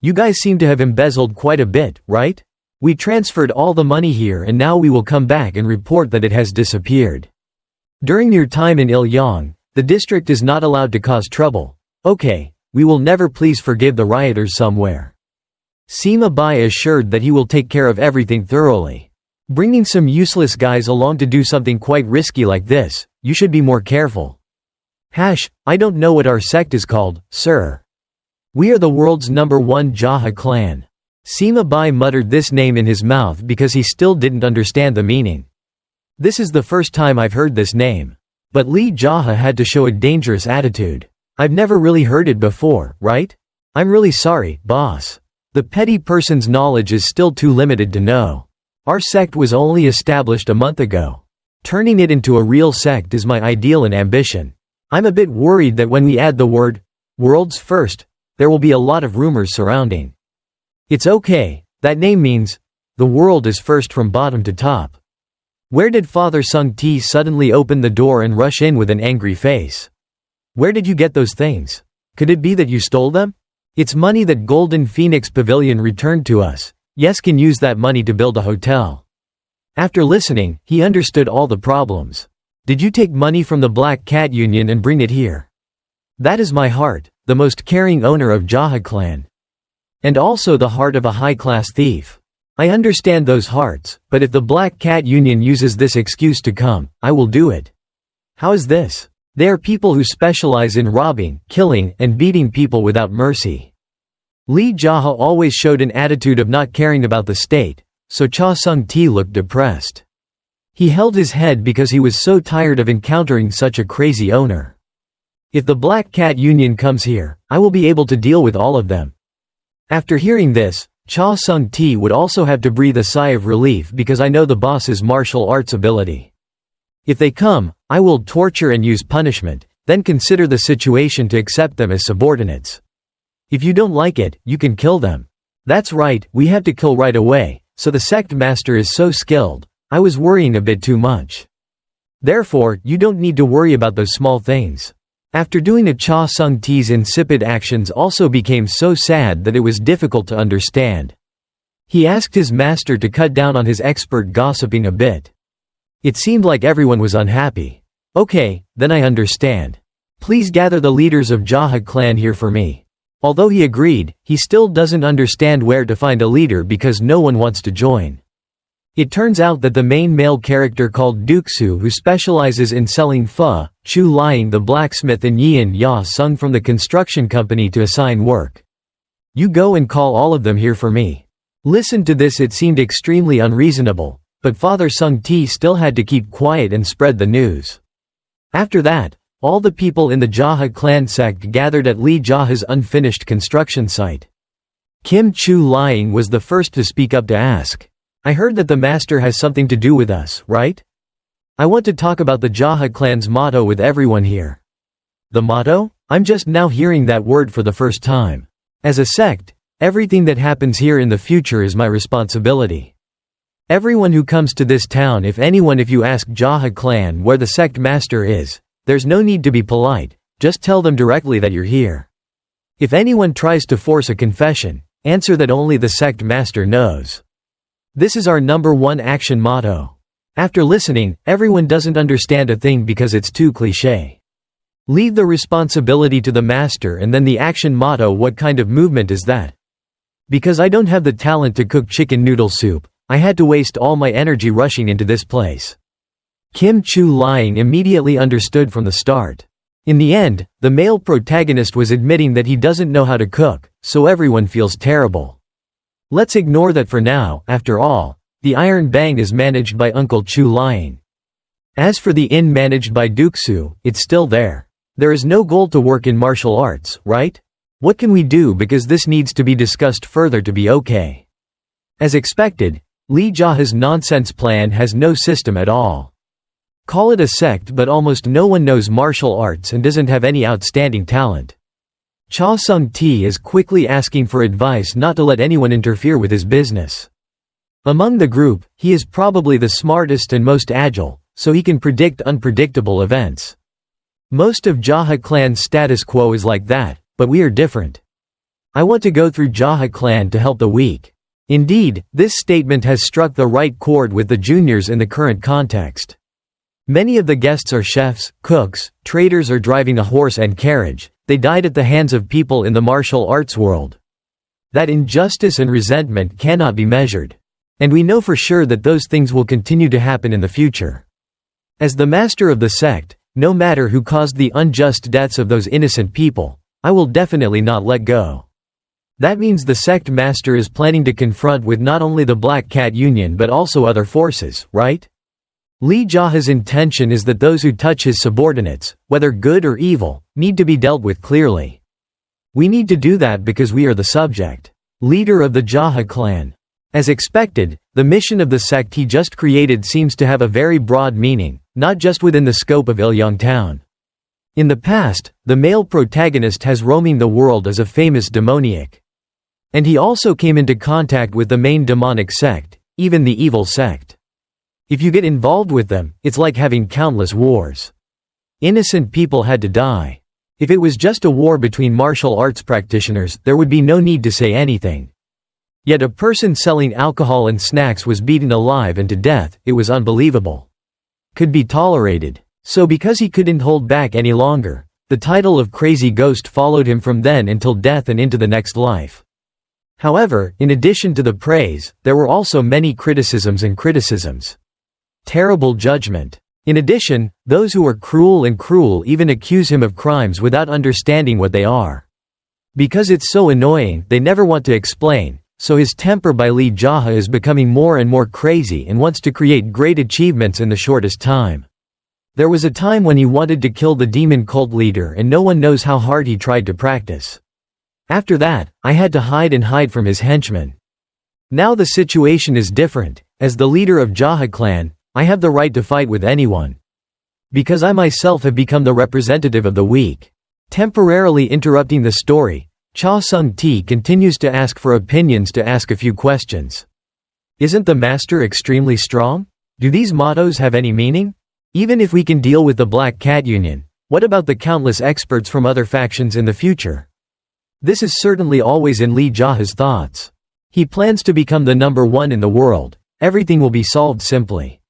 You guys seem to have embezzled quite a bit, right? We transferred all the money here and now we will come back and report that it has disappeared. During your time in Ilyang, the district is not allowed to cause trouble. Okay, we will never, please forgive the rioters somewhere. Sima Bai assured that he will take care of everything thoroughly. Bringing some useless guys along to do something quite risky like this, you should be more careful. I don't know what our sect is called, sir. We are the world's #1 JaHa clan. Sima Bai muttered this name in his mouth because he still didn't understand the meaning. This is the first time I've heard this name. But Lee JaHa had to show a dangerous attitude. I've never really heard it before, right? I'm really sorry, boss. The petty person's knowledge is still too limited to know. Our sect was only established a month ago. Turning it into a real sect is my ideal and ambition. I'm a bit worried that when we add the word, world's first, there will be a lot of rumors surrounding. It's okay, that name means, the world is first from bottom to top. Where did Father Sung Ti suddenly open the door and rush in with an angry face? Where did you get those things? Could it be that you stole them? It's money that Golden Phoenix Pavilion returned to us. Yes, can use that money to build a hotel. After listening, he understood all the problems. Did you take money from the Black Cat Union and bring it here? That is my heart, the most caring owner of JaHa clan. And also the heart of a high-class thief. I understand those hearts, but if the Black Cat Union uses this excuse to come, I will do it. How is this? They are people who specialize in robbing, killing, and beating people without mercy. Lee JaHa always showed an attitude of not caring about the state, so Cha Sung Ti looked depressed. He held his head because he was so tired of encountering such a crazy owner. If the Black Cat Union comes here, I will be able to deal with all of them. After hearing this, Cha Sung Ti would also have to breathe a sigh of relief because I know the boss's martial arts ability. If they come, I will torture and use punishment, then consider the situation to accept them as subordinates. If you don't like it, you can kill them. That's right, we have to kill right away, so the sect master is so skilled. I was worrying a bit too much. Therefore, you don't need to worry about those small things. After doing it, Cha Sung Ti's insipid actions also became so sad that it was difficult to understand. He asked his master to cut down on his expert gossiping a bit. It seemed like everyone was unhappy. Okay, then I understand. Please gather the leaders of JaHa clan here for me. Although he agreed, he still doesn't understand where to find a leader because no one wants to join. It turns out that the main male character called Duxu, who specializes in selling pho, Chu Liang the blacksmith, and Yin Ya Sung from the construction company to assign work. You go and call all of them here for me. Listen to this, it seemed extremely unreasonable, but Father Sung Ti still had to keep quiet and spread the news. After that, all the people in the JaHa clan sect gathered at Lee JaHa's unfinished construction site. Kim Chu Liang was the first to speak up to ask. I heard that the master has something to do with us, right? I want to talk about the JaHa clan's motto with everyone here. The motto? I'm just now hearing that word for the first time. As a sect, everything that happens here in the future is my responsibility. Everyone who comes to this town, if you ask JaHa clan where the sect master is, there's no need to be polite, just tell them directly that you're here. If anyone tries to force a confession, answer that only the sect master knows. This is our #1 action motto. After listening, everyone doesn't understand a thing because it's too cliché. Leave the responsibility to the master and then the action motto. What kind of movement is that? Because I don't have the talent to cook chicken noodle soup, I had to waste all my energy rushing into this place. Kim Chu Liang immediately understood from the start. In the end, the male protagonist was admitting that he doesn't know how to cook, so everyone feels terrible. Let's ignore that for now. After all, the Iron Bang is managed by Uncle Chu Liang. As for the inn managed by Duxu, it's still there. There is no goal to work in martial arts, right? What can we do, because this needs to be discussed further to be okay. As expected, Lee JaHa's nonsense plan has no system at all. Call it a sect, but almost no one knows martial arts and doesn't have any outstanding talent. Cha Sung Ti is quickly asking for advice not to let anyone interfere with his business. Among the group, he is probably the smartest and most agile, so he can predict unpredictable events. Most of JaHa clan's status quo is like that, but we are different. I want to go through JaHa clan to help the weak. Indeed, this statement has struck the right chord with the juniors in the current context. Many of the guests are chefs, cooks, traders or driving a horse and carriage. They died at the hands of people in the martial arts world. That injustice and resentment cannot be measured. And we know for sure that those things will continue to happen in the future. As the master of the sect, no matter who caused the unjust deaths of those innocent people, I will definitely not let go. That means the sect master is planning to confront with not only the Black Cat Union but also other forces, right? Lee JaHa's intention is that those who touch his subordinates, whether good or evil, need to be dealt with clearly. We need to do that because we are the subject. Leader of the JaHa clan. As expected, the mission of the sect he just created seems to have a very broad meaning, not just within the scope of Ilyang Town. In the past, the male protagonist has roaming the world as a famous demoniac. And he also came into contact with the main demonic sect, even the evil sect. If you get involved with them, it's like having countless wars. Innocent people had to die. If it was just a war between martial arts practitioners, there would be no need to say anything. Yet a person selling alcohol and snacks was beaten alive and to death. It was unbelievable. Could be tolerated. So because he couldn't hold back any longer, the title of Crazy Ghost followed him from then until death and into the next life. However, in addition to the praise, there were also many criticisms. Terrible judgment. In addition, those who are cruel even accuse him of crimes without understanding what they are. Because it's so annoying, they never want to explain, so his temper by Lee JaHa is becoming more and more crazy and wants to create great achievements in the shortest time. There was a time when he wanted to kill the demon cult leader and no one knows how hard he tried to practice. After that, I had to hide from his henchmen. Now the situation is different. As the leader of JaHa clan, I have the right to fight with anyone. Because I myself have become the representative of the weak. Temporarily interrupting the story, Cha Sung-ti continues to ask for opinions to ask a few questions. Isn't the master extremely strong? Do these mottos have any meaning? Even if we can deal with the Black Cat Union, what about the countless experts from other factions in the future? This is certainly always in Lee JaHa's thoughts. He plans to become the #1 in the world. Everything will be solved simply.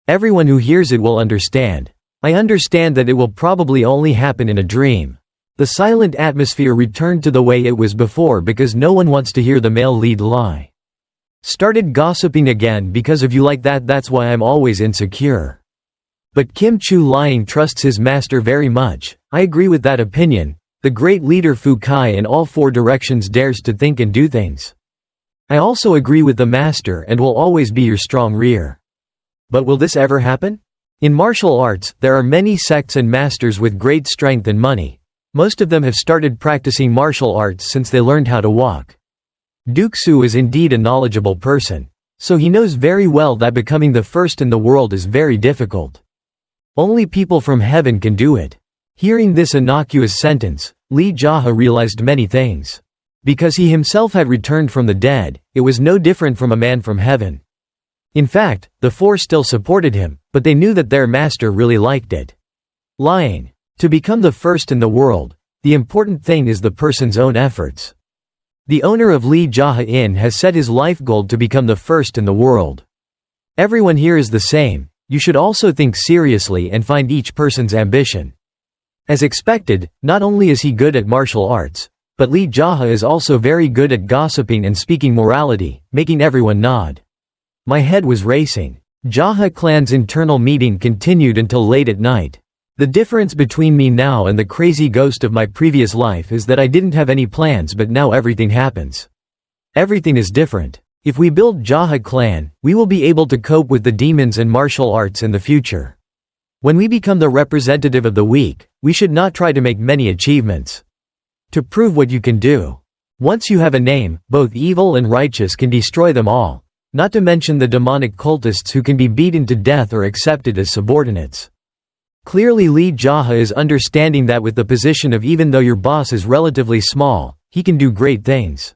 Everyone who hears it will understand. I understand that it will probably only happen in a dream. The silent atmosphere returned to the way it was before because no one wants to hear the male lead lie. Started gossiping again because of you like that. That's why I'm always insecure. But Kim Chu Lying trusts his master very much. I agree with that opinion. The great leader Fu Kai in all 4 directions dares to think and do things. I also agree with the master and will always be your strong rear. But will this ever happen? In martial arts, there are many sects and masters with great strength and money. Most of them have started practicing martial arts since they learned how to walk. Duke Su is indeed a knowledgeable person. So he knows very well that becoming the first in the world is very difficult. Only people from heaven can do it. Hearing this innocuous sentence, Lee JaHa realized many things. Because he himself had returned from the dead, it was no different from a man from heaven. In fact, the 4 still supported him, but they knew that their master really liked it. Lying. To become the first in the world, the important thing is the person's own efforts. The owner of Lee JaHa Inn has set his life goal to become the first in the world. Everyone here is the same. You should also think seriously and find each person's ambition. As expected, not only is he good at martial arts, but Lee JaHa is also very good at gossiping and speaking morality, making everyone nod. My head was racing. JaHa clan's internal meeting continued until late at night. The difference between me now and the crazy ghost of my previous life is that I didn't have any plans, but now everything happens. Everything is different. If we build JaHa clan, we will be able to cope with the demons and martial arts in the future. When we become the representative of the weak, we should not try to make many achievements. To prove what you can do. Once you have a name, both evil and righteous can destroy them all, not to mention the demonic cultists who can be beaten to death or accepted as subordinates. Clearly Lee JaHa is understanding that with the position of even though your boss is relatively small, he can do great things.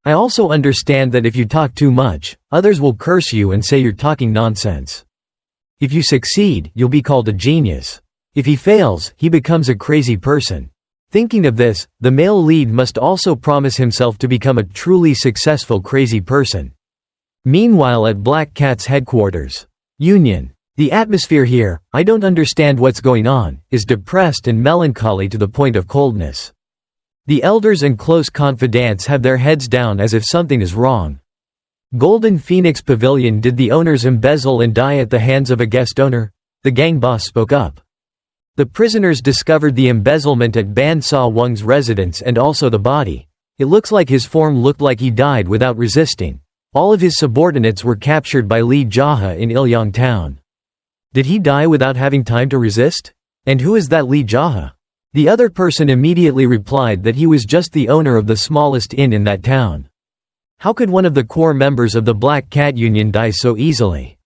I also understand that if you talk too much, others will curse you and say you're talking nonsense. If you succeed, you'll be called a genius. If he fails, he becomes a crazy person. Thinking of this, the male lead must also promise himself to become a truly successful crazy person. Meanwhile at Black Cat's headquarters. Union. The atmosphere here, I don't understand what's going on, is depressed and melancholy to the point of coldness. The elders and close confidants have their heads down as if something is wrong. Golden Phoenix Pavilion. Did the owners embezzle and die at the hands of a guest owner? The gang boss spoke up. The prisoners discovered the embezzlement at Ban Sa Wung's residence and also the body. It looks like his form looked like he died without resisting. All of his subordinates were captured by Lee JaHa in Ilyang town. Did he die without having time to resist? And who is that Lee JaHa? The other person immediately replied that he was just the owner of the smallest inn in that town. How could one of the core members of the Black Cat Union die so easily?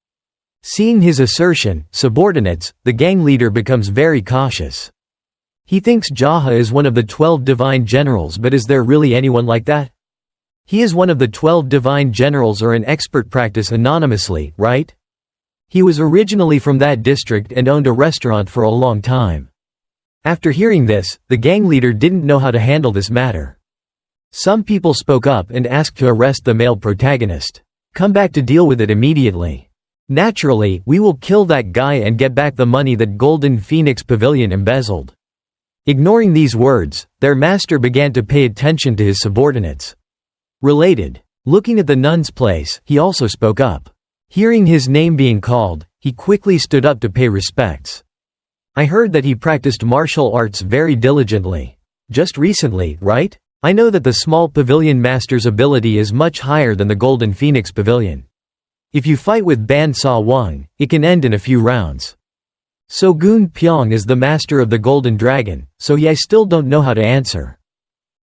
Seeing his assertion, subordinates, the gang leader becomes very cautious. He thinks JaHa is one of the 12 divine generals, but is there really anyone like that? He is one of the 12 divine generals or an expert practice anonymously, right? He was originally from that district and owned a restaurant for a long time. After hearing this, the gang leader didn't know how to handle this matter. Some people spoke up and asked to arrest the male protagonist. Come back to deal with it immediately. Naturally, we will kill that guy and get back the money that Golden Phoenix Pavilion embezzled. Ignoring these words, their master began to pay attention to his subordinates. Related. Looking at the nun's place, he also spoke up. Hearing his name being called, he quickly stood up to pay respects. I heard that he practiced martial arts very diligently. Just recently, right? I know that the small pavilion master's ability is much higher than the Golden Phoenix Pavilion. If you fight with Ban Sa Wung, it can end in a few rounds. Sogun Pyong is the master of the Golden Dragon, so I still don't know how to answer.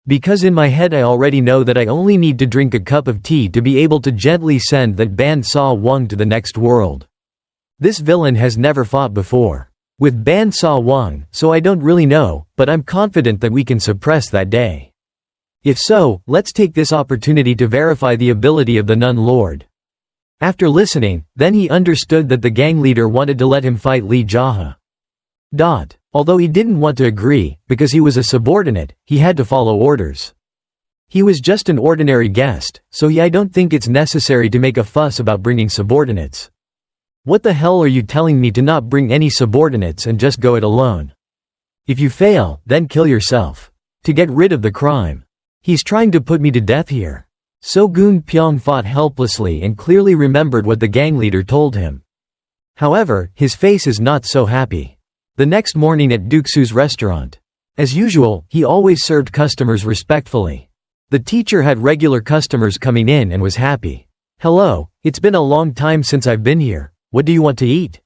Because in my head I already know that I only need to drink a cup of tea to be able to gently send that Ban Sa Wung to the next world. This villain has never fought before with Ban Sa Wung, so I don't really know, but I'm confident that we can suppress that day. If so, let's take this opportunity to verify the ability of the Nun Lord. After listening, then he understood that the gang leader wanted to let him fight Lee JaHa. Although he didn't want to agree, because he was a subordinate, he had to follow orders. He was just an ordinary guest, so I don't think it's necessary to make a fuss about bringing subordinates. What the hell are you telling me to not bring any subordinates and just go it alone? If you fail, then kill yourself. To get rid of the crime. He's trying to put me to death here. Sogun Pyong fought helplessly and clearly remembered what the gang leader told him. However, his face is not so happy. The next morning at Duxu's restaurant. As usual, he always served customers respectfully. The teacher had regular customers coming in and was happy. Hello, it's been a long time since I've been here. What do you want to eat?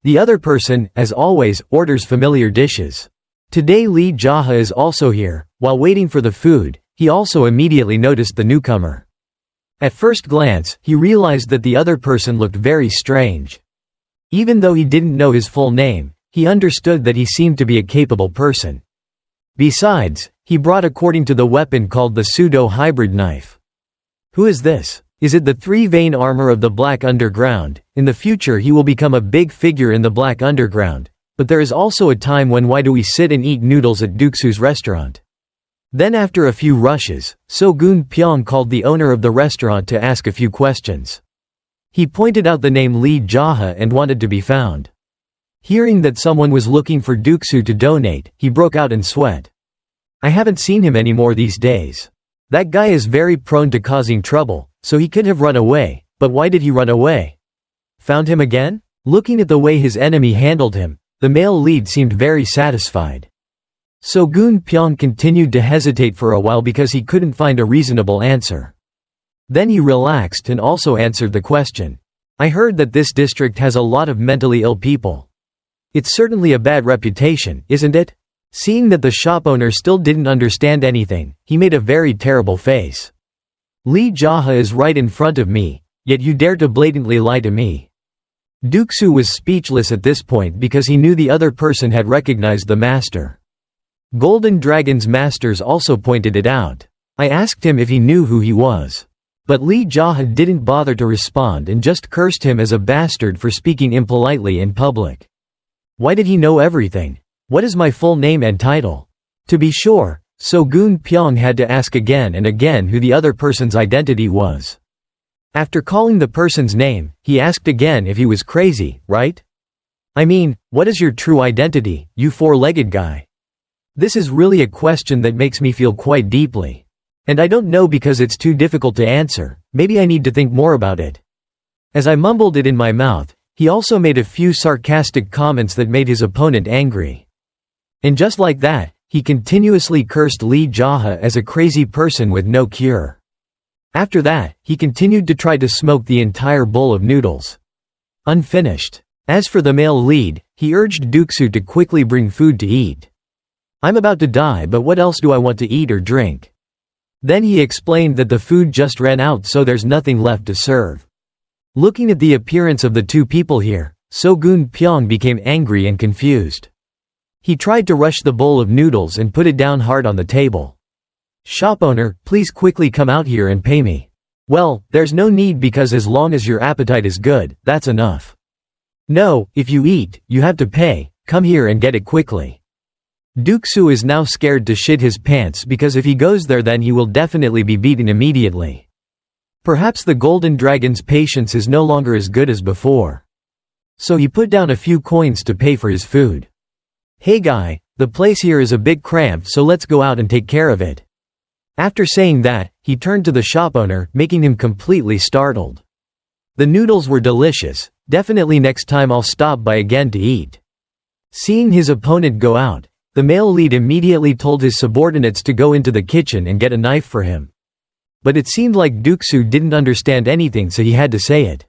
The other person, as always, orders familiar dishes. Today Lee JaHa is also here. While waiting for the food, he also immediately noticed the newcomer. At first glance, he realized that the other person looked very strange. Even though he didn't know his full name, he understood that he seemed to be a capable person. Besides, he brought according to the weapon called the pseudo-hybrid knife. Who is this? Is it the three-vein armor of the Black Underground? In the future he will become a big figure in the Black Underground. But there is also a time when why do we sit and eat noodles at Duxu's restaurant? Then after a few rushes, Sogun Pyong called the owner of the restaurant to ask a few questions. He pointed out the name Lee JaHa and wanted to be found. Hearing that someone was looking for Duxu to donate, he broke out in sweat. I haven't seen him anymore these days. That guy is very prone to causing trouble, so he could have run away, but why did he run away? Found him again? Looking at the way his enemy handled him, the male lead seemed very satisfied. Sogun Pyong continued to hesitate for a while because he couldn't find a reasonable answer. Then he relaxed and also answered the question. I heard that this district has a lot of mentally ill people. It's certainly a bad reputation, isn't it? Seeing that the shop owner still didn't understand anything, he made a very terrible face. Lee JaHa is right in front of me, yet you dare to blatantly lie to me. Duxu was speechless at this point because he knew the other person had recognized the master. Golden Dragon's masters also pointed it out. I asked him if he knew who he was. But Lee JaHa didn't bother to respond and just cursed him as a bastard for speaking impolitely in public. Why did he know everything? What is my full name and title? To be sure, So-gun Pyong had to ask again and again who the other person's identity was. After calling the person's name, he asked again if he was crazy, right? I mean, what is your true identity, you four-legged guy? This is really a question that makes me feel quite deeply. And I don't know because it's too difficult to answer, maybe I need to think more about it. As I mumbled it in my mouth, he also made a few sarcastic comments that made his opponent angry. And just like that, he continuously cursed Lee JaHa as a crazy person with no cure. After that, he continued to try to smoke the entire bowl of noodles. Unfinished. As for the male lead, he urged Duxu to quickly bring food to eat. I'm about to die, but what else do I want to eat or drink? Then he explained that the food just ran out, so there's nothing left to serve. Looking at the appearance of the two people here, So-gun Pyong became angry and confused. He tried to rush the bowl of noodles and put it down hard on the table. Shop owner, please quickly come out here and pay me. Well, there's no need because as long as your appetite is good, that's enough. No, if you eat, you have to pay, come here and get it quickly. Duxu is now scared to shit his pants because if he goes there then he will definitely be beaten immediately. Perhaps the golden dragon's patience is no longer as good as before. So he put down a few coins to pay for his food. Hey guy, the place here is a bit cramped, so let's go out and take care of it. After saying that, he turned to the shop owner, making him completely startled. The noodles were delicious, definitely next time I'll stop by again to eat. Seeing his opponent go out, the male lead immediately told his subordinates to go into the kitchen and get a knife for him. But it seemed like Duxu didn't understand anything, so he had to say it.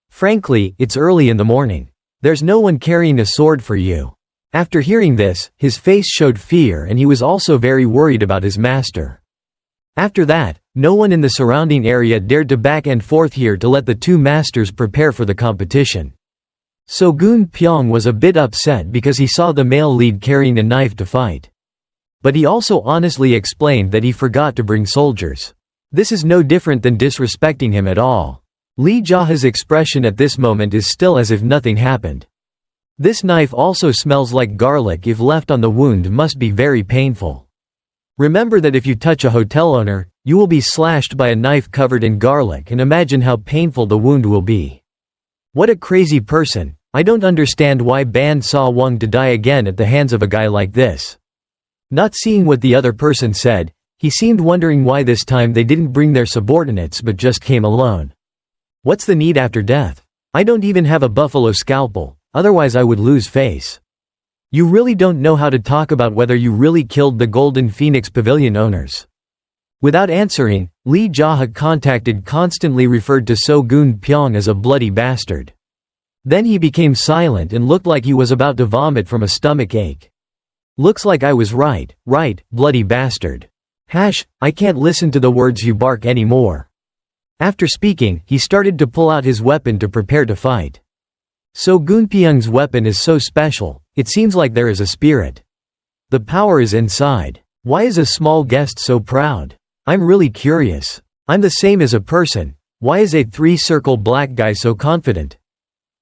Frankly, it's early in the morning. There's no one carrying a sword for you. After hearing this, his face showed fear and he was also very worried about his master. After that, no one in the surrounding area dared to back and forth here to let the two masters prepare for the competition. So-gun Pyong was a bit upset because he saw the male lead carrying a knife to fight. But he also honestly explained that he forgot to bring soldiers. This is no different than disrespecting him at all. Lee JaHa's expression at this moment is still as if nothing happened. This knife also smells like garlic. If left on the wound must be very painful. Remember that if you touch a hotel owner, you will be slashed by a knife covered in garlic, and imagine how painful the wound will be. What a crazy person. I don't understand why Ban Sa Wang to die again at the hands of a guy like this. Not seeing what the other person said, he seemed wondering why this time they didn't bring their subordinates but just came alone. What's the need after death? I don't even have a buffalo scalpel. Otherwise I would lose face. You really don't know how to talk about whether you really killed the Golden Phoenix Pavilion owners. Without answering, Lee JaHa constantly referred to So-gun Pyong as a bloody bastard. Then he became silent and looked like he was about to vomit from a stomach ache. Looks like I was right, bloody bastard. I can't listen to the words you bark anymore. After speaking, he started to pull out his weapon to prepare to fight. So-gun Pyong's weapon is so special, it seems like there is a spirit. The power is inside. Why is a small guest so proud? I'm really curious. I'm the same as a person. Why is a three-circle black guy so confident?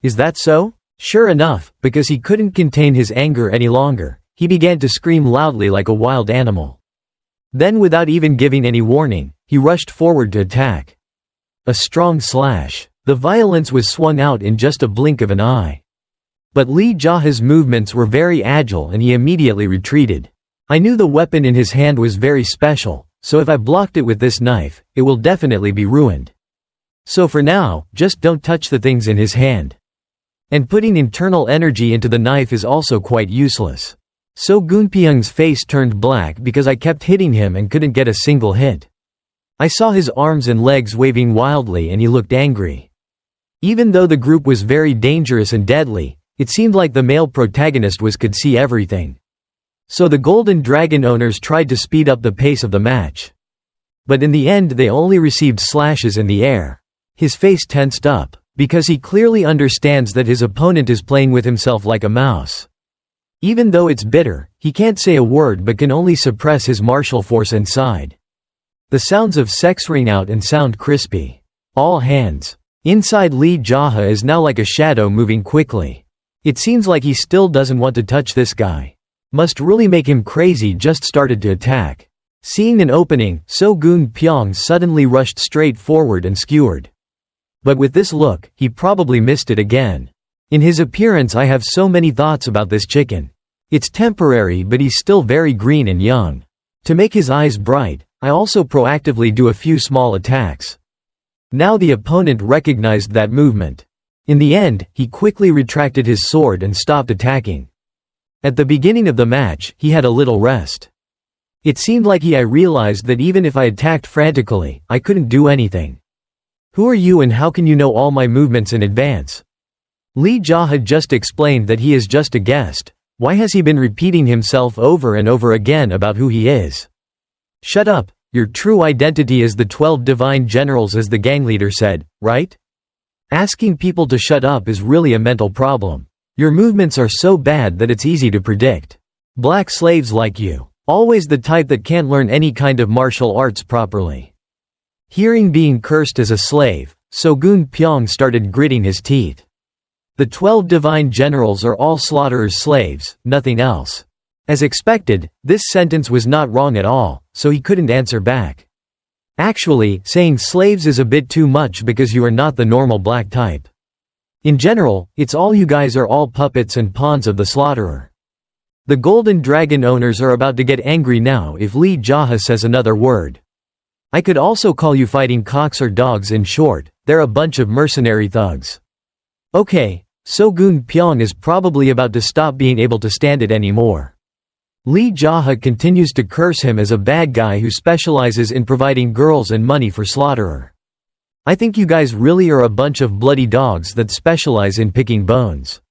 Is that so? Sure enough, because he couldn't contain his anger any longer, he began to scream loudly like a wild animal. Then without even giving any warning, he rushed forward to attack. A strong slash. The violence was swung out in just a blink of an eye. But Lee JaHa's movements were very agile and he immediately retreated. I knew the weapon in his hand was very special, so if I blocked it with this knife, it will definitely be ruined. So for now, just don't touch the things in his hand. And putting internal energy into the knife is also quite useless. So-gun Pyong's face turned black because I kept hitting him and couldn't get a single hit. I saw his arms and legs waving wildly and he looked angry. Even though the group was very dangerous and deadly, it seemed like the male protagonist could see everything. So the Golden Dragon owners tried to speed up the pace of the match. But in the end they only received slashes in the air. His face tensed up, because he clearly understands that his opponent is playing with himself like a mouse. Even though it's bitter, he can't say a word but can only suppress his martial force inside. The sounds of sex ring out and sound crispy. All hands. Inside Lee JaHa is now like a shadow moving quickly. It seems like he still doesn't want to touch this guy. Must really make him crazy, just started to attack. Seeing an opening, So-gun Pyong suddenly rushed straight forward and skewered. But with this look, he probably missed it again. In his appearance I have so many thoughts about this chicken. It's temporary, but he's still very green and young. To make his eyes bright, I also proactively do a few small attacks. Now the opponent recognized that movement. In the end, he quickly retracted his sword and stopped attacking. At the beginning of the match, he had a little rest. It seemed like I realized that even if I attacked frantically, I couldn't do anything. Who are you and how can you know all my movements in advance? Lee JaHa just explained that he is just a guest. Why has he been repeating himself over and over again about who he is? Shut up, your true identity is the 12 divine generals, as the gang leader said, right? Asking people to shut up is really a mental problem. Your movements are so bad that it's easy to predict. Black slaves like you. Always the type that can't learn any kind of martial arts properly. Hearing being cursed as a slave, So-gun Pyong started gritting his teeth. The 12 divine generals are all slaughterers' slaves, nothing else. As expected, this sentence was not wrong at all, so he couldn't answer back. Actually, saying slaves is a bit too much because you are not the normal black type. In general, it's all you guys are all puppets and pawns of the slaughterer. The Golden Dragon owners are about to get angry now if Lee JaHa says another word. I could also call you fighting cocks or dogs. In short, they're a bunch of mercenary thugs. Okay, So-gun Pyong is probably about to stop being able to stand it anymore. Lee JaHa continues to curse him as a bad guy who specializes in providing girls and money for slaughterer. I think you guys really are a bunch of bloody dogs that specialize in picking bones.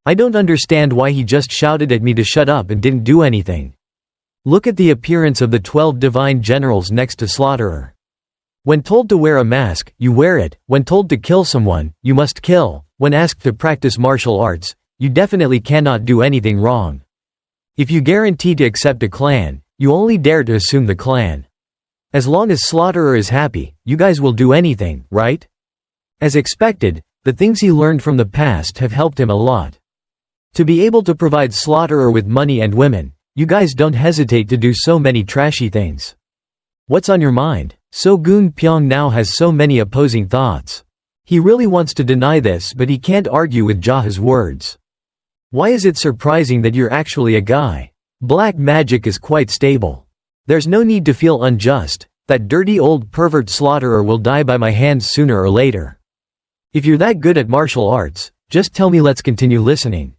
I don't understand why he just shouted at me to shut up and didn't do anything. Look at the appearance of the 12 divine generals next to slaughterer. When told to wear a mask, you wear it. When told to kill someone, you must kill. When asked to practice martial arts, you definitely cannot do anything wrong. If you guarantee to accept a clan, you only dare to assume the clan. As long as slaughterer is happy, you guys will do anything, right? As expected, the things he learned from the past have helped him a lot. To be able to provide slaughterer with money and women, you guys don't hesitate to do so many trashy things. What's on your mind? So-gun Pyong now has so many opposing thoughts. He really wants to deny this, but he can't argue with JaHa's words. Why is it surprising that you're actually a guy? Black magic is quite stable. There's no need to feel unjust. That dirty old pervert slaughterer will die by my hands sooner or later. If you're that good at martial arts, just tell me, let's continue listening.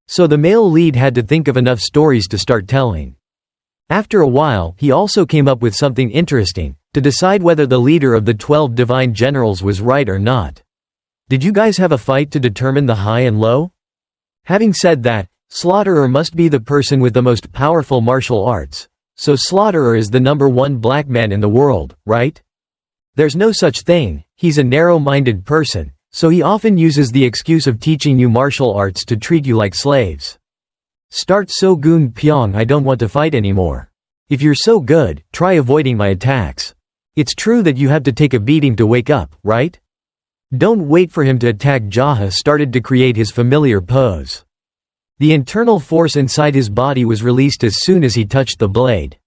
So the male lead had to think of enough stories to start telling. After a while, he also came up with something interesting, to decide whether the leader of the 12 divine generals was right or not. Did you guys have a fight to determine the high and low? Having said that, slaughterer must be the person with the most powerful martial arts, so slaughterer is the #1 black man in the world, right? There's no such thing. He's a narrow-minded person, so he often uses the excuse of teaching you martial arts to treat you like slaves. Start. So-gun Pyong, I don't want to fight anymore. If you're so good, try avoiding my attacks. It's true that you have to take a beating to wake up, right? Don't wait for him to attack. JaHa started to create his familiar pose. The internal force inside his body was released as soon as he touched the blade.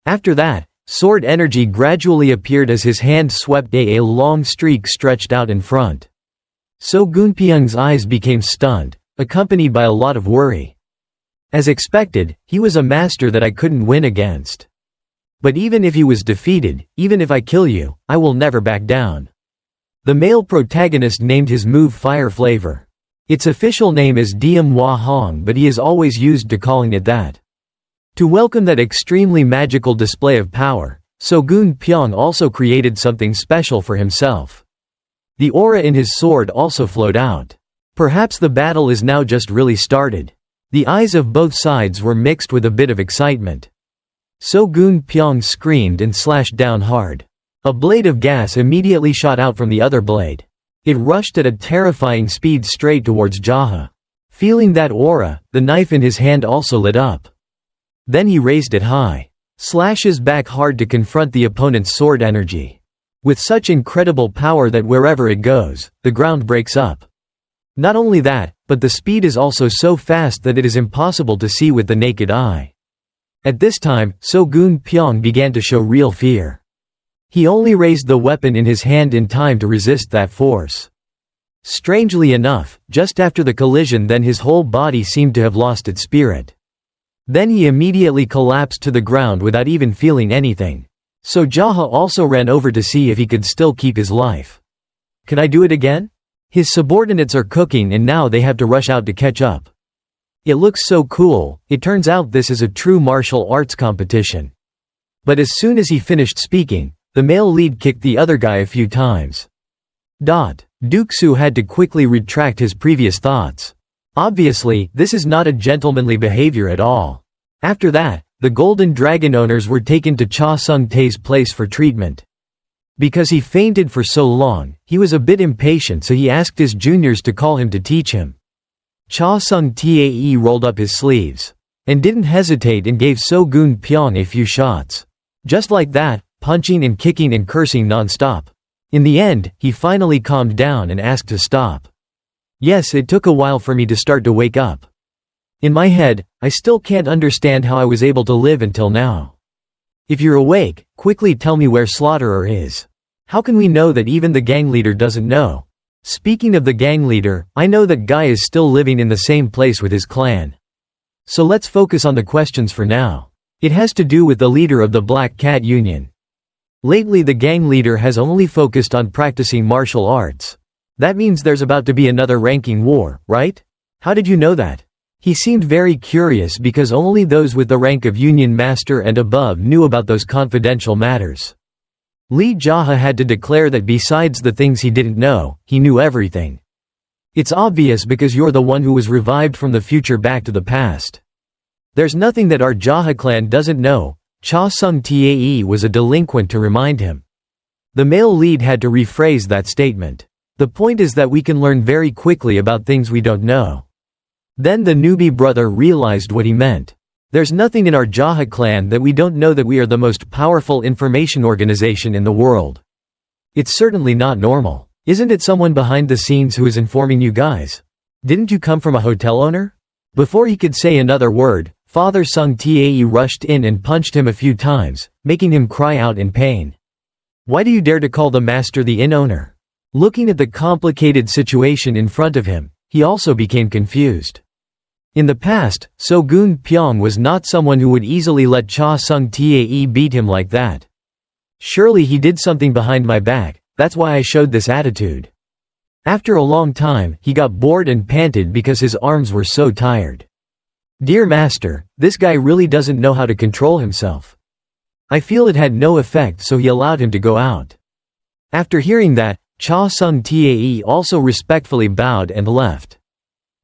After that, sword energy gradually appeared as his hand swept. A long streak stretched out in front. So-gun Pyong's eyes became stunned, accompanied by a lot of worry. As expected, he was a master that I couldn't win against. But even if he was defeated, even if I kill you, I will never back down. The male protagonist named his move Fire Flavor. Its official name is Demon Sect, but he is always used to calling it that. To welcome that extremely magical display of power, So-gun Pyong also created something special for himself. The aura in his sword also flowed out. Perhaps the battle is now just really started. The eyes of both sides were mixed with a bit of excitement. So-gun Pyong screamed and slashed down hard. A blade of gas immediately shot out from the other blade. It rushed at a terrifying speed straight towards JaHa. Feeling that aura, the knife in his hand also lit up. Then he raised it high. Slashes back hard to confront the opponent's sword energy. With such incredible power that wherever it goes, the ground breaks up. Not only that, but the speed is also so fast that it is impossible to see with the naked eye. At this time, So-gun Pyong began to show real fear. He only raised the weapon in his hand in time to resist that force. Strangely enough, just after the collision then his whole body seemed to have lost its spirit. Then he immediately collapsed to the ground without even feeling anything. So JaHa also ran over to see if he could still keep his life. Can I do it again? His subordinates are cooking and now they have to rush out to catch up. It looks so cool. It turns out this is a true martial arts competition. But as soon as he finished speaking, the male lead kicked the other guy a few times. Duke-soo had to quickly retract his previous thoughts. Obviously, this is not a gentlemanly behavior at all. After that, the Golden Dragon owners were taken to Cha Sung-tae's place for treatment. Because he fainted for so long, he was a bit impatient so he asked his juniors to call him to teach him. Cha Sung-tae rolled up his sleeves. And didn't hesitate and gave So-gun Pyong a few shots. Just like that, punching and kicking and cursing non-stop. In the end, he finally calmed down and asked to stop. Yes, it took a while for me to start to wake up. In my head, I still can't understand how I was able to live until now. If you're awake, quickly tell me where Slaughterer is. How can we know that even the gang leader doesn't know? Speaking of the gang leader, I know that Guy is still living in the same place with his clan. So let's focus on the questions for now. It has to do with the leader of the Black Cat Union. Lately the gang leader has only focused on practicing martial arts. That means there's about to be another ranking war, right? How did you know that? He seemed very curious because only those with the rank of Union Master and above knew about those confidential matters. Lee JaHa had to declare that besides the things he didn't know, he knew everything. It's obvious because you're the one who was revived from the future back to the past. There's nothing that our JaHa clan doesn't know. Cha Sung-tae was a delinquent to remind him. The male lead had to rephrase that statement. The point is that we can learn very quickly about things we don't know. Then the newbie brother realized what he meant. There's nothing in our JaHa clan that we don't know that we are the most powerful information organization in the world. It's certainly not normal. Isn't it someone behind the scenes who is informing you guys? Didn't you come from a hotel owner? Before he could say another word, Father Sung-tae rushed in and punched him a few times, making him cry out in pain. Why do you dare to call the master the inn owner? Looking at the complicated situation in front of him, he also became confused. In the past, So-gun Pyong was not someone who would easily let Cha Sung-tae beat him like that. Surely he did something behind my back, that's why I showed this attitude. After a long time, he got bored and panted because his arms were so tired. Dear master, this guy really doesn't know how to control himself. I feel it had no effect so he allowed him to go out. After hearing that, Cha Sung-tae also respectfully bowed and left.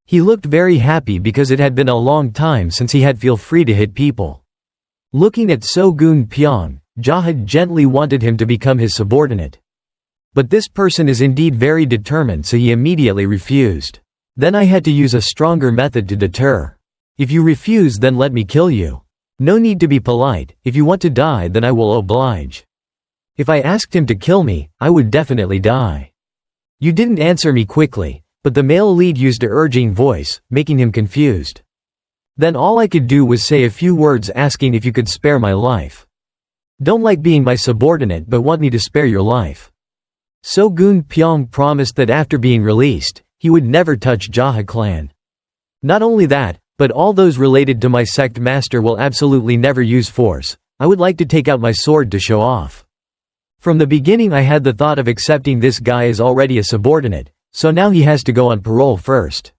He looked very happy because it had been a long time since he had feel free to hit people. Looking at So-gun Pyong, JaHa gently wanted him to become his subordinate. But this person is indeed very determined so he immediately refused. Then I had to use a stronger method to deter. If you refuse then let me kill you. No need to be polite, if you want to die then I will oblige. If I asked him to kill me, I would definitely die. You didn't answer me quickly, but the male lead used an urging voice, making him confused. Then all I could do was say a few words asking if you could spare my life. Don't like being my subordinate but want me to spare your life. So-gun Pyong promised that after being released, he would never touch JaHa clan. Not only that, but all those related to my sect master will absolutely never use force. I would like to take out my sword to show off. From the beginning I had the thought of accepting this guy as already a subordinate, so now he has to go on parole first.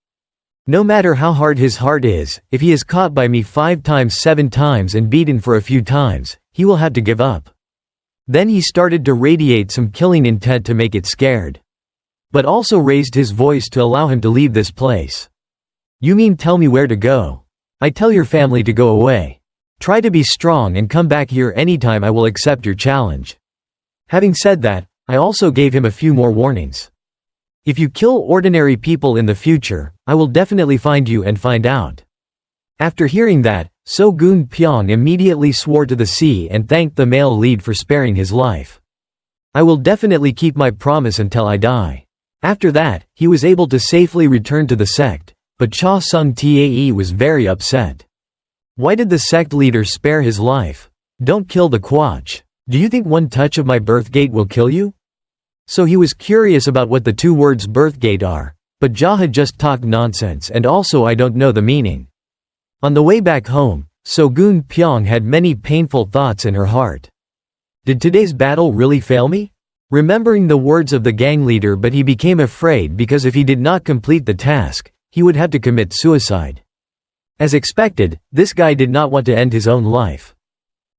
No matter how hard his heart is, if he is caught by me 5 times 7 times and beaten for a few times, he will have to give up. Then he started to radiate some killing intent to make it scared. But also raised his voice to allow him to leave this place. You mean tell me where to go? I tell your family to go away. Try to be strong and come back here anytime I will accept your challenge. Having said that, I also gave him a few more warnings. If you kill ordinary people in the future, I will definitely find you and find out. After hearing that, So-gun Pyong immediately swore to the sea and thanked the male lead for sparing his life. I will definitely keep my promise until I die. After that, he was able to safely return to the sect, but Cha Sung Tae was very upset. Why did the sect leader spare his life? Don't kill the Quach. Do you think one touch of my birthgate will kill you? So he was curious about what the two words birthgate are, but JaHa just talked nonsense and also I don't know the meaning. On the way back home, So-gun Pyong had many painful thoughts in her heart. Did today's battle really fail me? Remembering the words of the gang leader, but he became afraid because if he did not complete the task, he would have to commit suicide. As expected, this guy did not want to end his own life.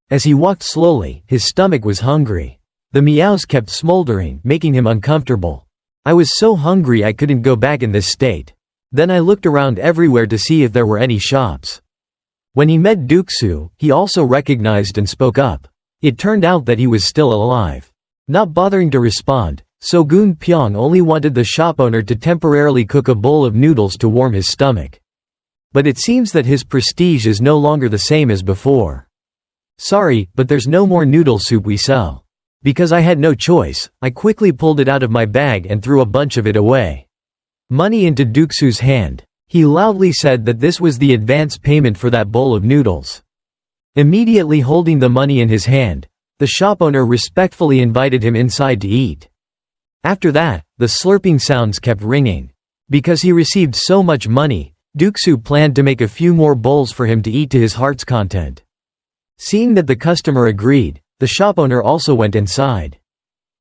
As he walked slowly, his stomach was hungry. The meows kept smoldering, making him uncomfortable. I was so hungry I couldn't go back in this state. Then I looked around everywhere to see if there were any shops. When he met Duksu, he also recognized and spoke up. It turned out that he was still alive. Not bothering to respond, So-gun Pyong only wanted the shop owner to temporarily cook a bowl of noodles to warm his stomach. But it seems that his prestige is no longer the same as before. Sorry, but there's no more noodle soup we sell. Because I had no choice, I quickly pulled it out of my bag and threw a bunch of it away. Money into Duksu's hand. He loudly said that this was the advance payment for that bowl of noodles. Immediately holding the money in his hand, the shop owner respectfully invited him inside to eat. After that, the slurping sounds kept ringing. Because he received so much money, Duksu planned to make a few more bowls for him to eat to his heart's content. Seeing that the customer agreed, the shop owner also went inside.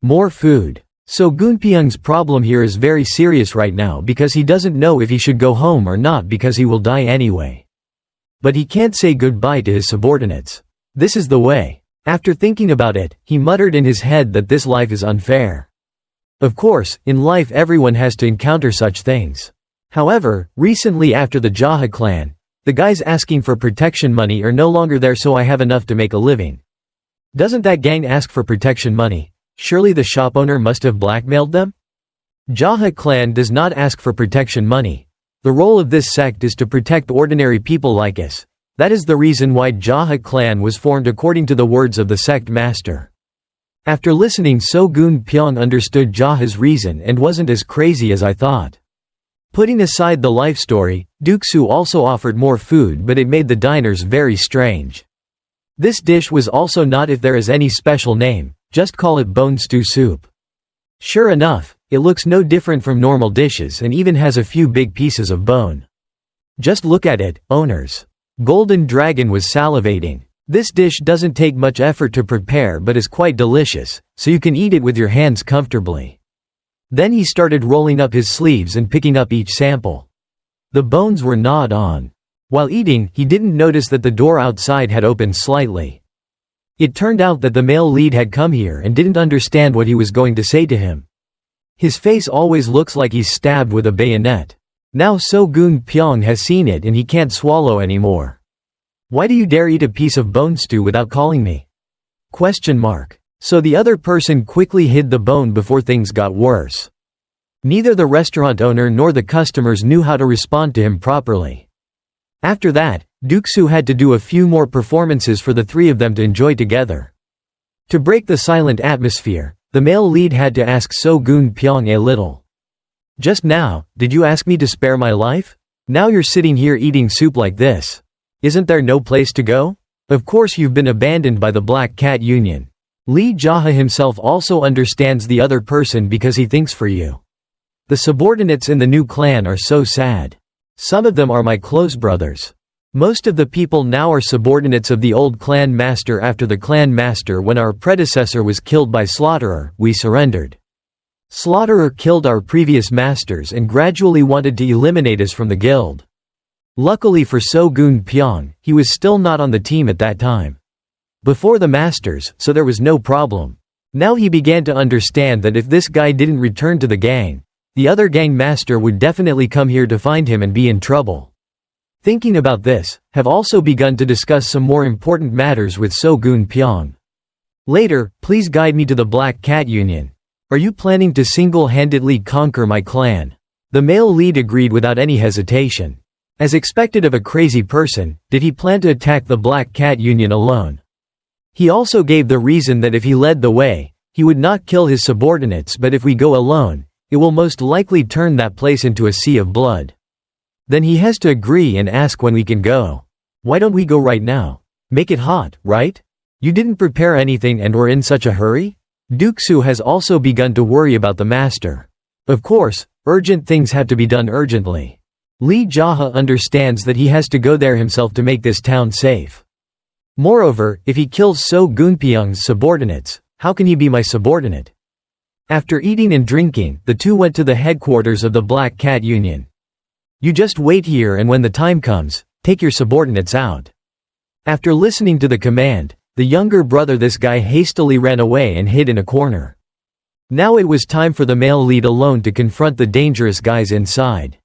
More food. So Gunpyeong's problem here is very serious right now because he doesn't know if he should go home or not because he will die anyway. But he can't say goodbye to his subordinates. This is the way. After thinking about it, he muttered in his head that this life is unfair. Of course, in life everyone has to encounter such things. However, recently after the JaHa clan, the guys asking for protection money are no longer there, so I have enough to make a living. Doesn't that gang ask for protection money? Surely the shop owner must have blackmailed them? JaHa clan does not ask for protection money. The role of this sect is to protect ordinary people like us. That is the reason why JaHa clan was formed according to the words of the sect master. After listening, So-gun Pyong understood JaHa's reason and wasn't as crazy as I thought. Putting aside the life story, Duksu also offered more food, but it made the diners very strange. This dish was also not if there is any special name, just call it bone stew soup. Sure enough, it looks no different from normal dishes and even has a few big pieces of bone. Just look at it, owners. Golden Dragon was salivating. This dish doesn't take much effort to prepare but is quite delicious, so you can eat it with your hands comfortably. Then he started rolling up his sleeves and picking up each sample. The bones were gnawed on. While eating, he didn't notice that the door outside had opened slightly. It turned out that the male lead had come here and didn't understand what he was going to say to him. His face always looks like he's stabbed with a bayonet. Now So-gun Pyong has seen it and he can't swallow anymore. Why do you dare eat a piece of bone stew without calling me? ? So the other person quickly hid the bone before things got worse. Neither the restaurant owner nor the customers knew how to respond to him properly. After that, Duksu had to do a few more performances for the three of them to enjoy together. To break the silent atmosphere, the male lead had to ask So-gun Pyong a little. Just now, did you ask me to spare my life? Now you're sitting here eating soup like this. Isn't there no place to go? Of course you've been abandoned by the Black Cat Union. Lee JaHa himself also understands the other person because he thinks for you. The subordinates in the new clan are so sad. Some of them are my close brothers. Most of the people now are subordinates of the old clan master. After the clan master, when our predecessor was killed by Slaughterer, we surrendered. Slaughterer killed our previous masters and gradually wanted to eliminate us from the guild. Luckily for So-gun Pyong, he was still not on the team at that time. Before the masters, so there was no problem. Now he began to understand that if this guy didn't return to the gang, the other gang master would definitely come here to find him and be in trouble. Thinking about this, have also begun to discuss some more important matters with So-gun Pyong. Later, please guide me to the Black Cat Union. Are you planning to single-handedly conquer my clan? The male lead agreed without any hesitation. As expected of a crazy person, did he plan to attack the Black Cat Union alone? He also gave the reason that if he led the way, he would not kill his subordinates, but if we go alone, It will most likely turn that place into a sea of blood. Then he has to agree and ask when we can go. Why don't we go right now? Make it hot, right? You didn't prepare anything and were in such a hurry? Duxu has also begun to worry about the master. Of course, urgent things have to be done urgently. Lee JaHa understands that he has to go there himself to make this town safe. Moreover, if he kills So Gunpyeong's subordinates, how can he be my subordinate? After eating and drinking, the two went to the headquarters of the Black Cat Union. You just wait here and when the time comes, take your subordinates out. After listening to the command, the younger brother this guy hastily ran away and hid in a corner. Now it was time for the male lead alone to confront the dangerous guys inside.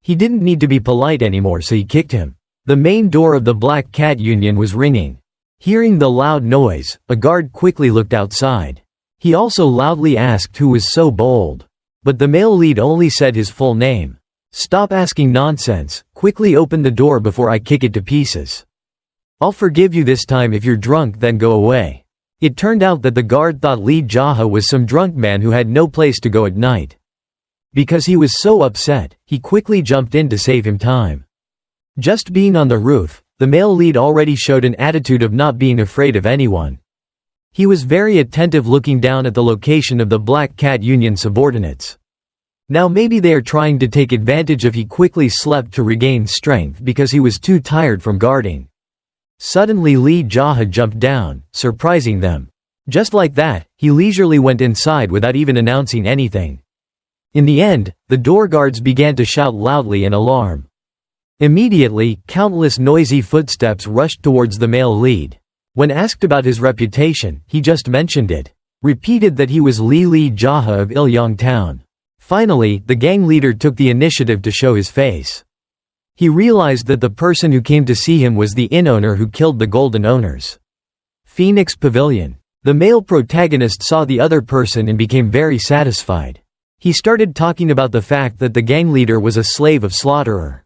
He didn't need to be polite anymore, so he kicked him. The main door of the Black Cat Union was ringing. Hearing the loud noise, a guard quickly looked outside. He also loudly asked who was so bold. But the male lead only said his full name. Stop asking nonsense, quickly open the door before I kick it to pieces. I'll forgive you this time if you're drunk, then go away. It turned out that the guard thought Lee JaHa was some drunk man who had no place to go at night. Because he was so upset, he quickly jumped in to save him time. Just being on the roof, the male lead already showed an attitude of not being afraid of anyone. He was very attentive, looking down at the location of the Black Cat Union subordinates. Now maybe they are trying to take advantage of. He quickly slept to regain strength because he was too tired from guarding. Suddenly Lee JaHa jumped down, surprising them. Just like that, he leisurely went inside without even announcing anything. In the end, the door guards began to shout loudly in alarm. Immediately, countless noisy footsteps rushed towards the male lead. When asked about his reputation, he just mentioned it. Repeated that he was Lee JaHa of Ilyong town. Finally, the gang leader took the initiative to show his face. He realized that the person who came to see him was the inn owner who killed the golden owners. Phoenix Pavilion. The male protagonist saw the other person and became very satisfied. He started talking about the fact that the gang leader was a slave of slaughterer.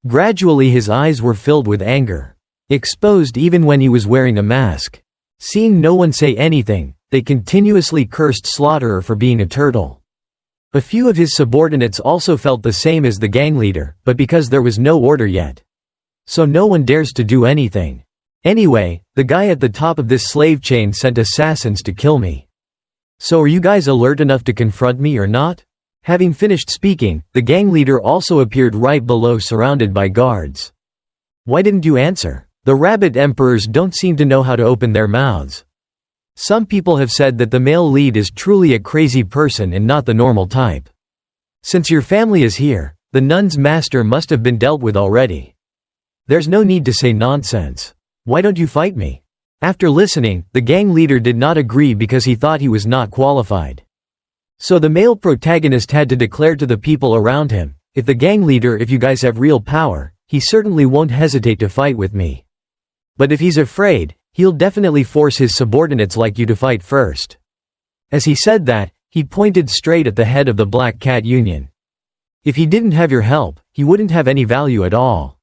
Gradually his eyes were filled with anger. Exposed even when he was wearing a mask. Seeing no one say anything, they continuously cursed slaughterer for being a turtle. A few of his subordinates also felt the same as the gang leader, but because there was no order yet. So no one dares to do anything. Anyway, the guy at the top of this slave chain sent assassins to kill me. So are you guys alert enough to confront me or not? Having finished speaking, the gang leader also appeared right below, surrounded by guards. Why didn't you answer? The rabbit emperors don't seem to know how to open their mouths. Some people have said that the male lead is truly a crazy person and not the normal type. Since your family is here, the nun's master must have been dealt with already. There's no need to say nonsense. Why don't you fight me? After listening, the gang leader did not agree because he thought he was not qualified. So the male protagonist had to declare to the people around him, if you guys have real power, he certainly won't hesitate to fight with me. But if he's afraid, he'll definitely force his subordinates like you to fight first. As he said that, he pointed straight at the head of the Black Cat Union. If he didn't have your help, he wouldn't have any value at all.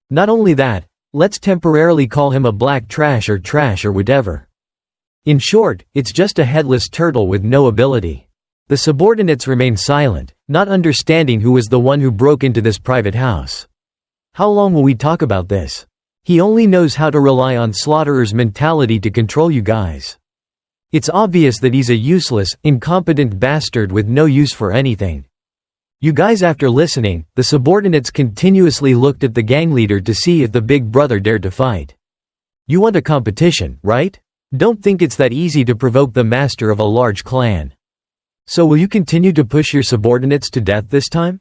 Not only that, let's temporarily call him a black trash or whatever. In short, it's just a headless turtle with no ability. The subordinates remained silent, not understanding who was the one who broke into this private house. How long will we talk about this? He only knows how to rely on Slaughterer's mentality to control you guys. It's obvious that he's a useless, incompetent bastard with no use for anything. You guys, after listening, the subordinates continuously looked at the gang leader to see if the big brother dared to fight. You want a competition, right? Don't think it's that easy to provoke the master of a large clan. So will you continue to push your subordinates to death this time?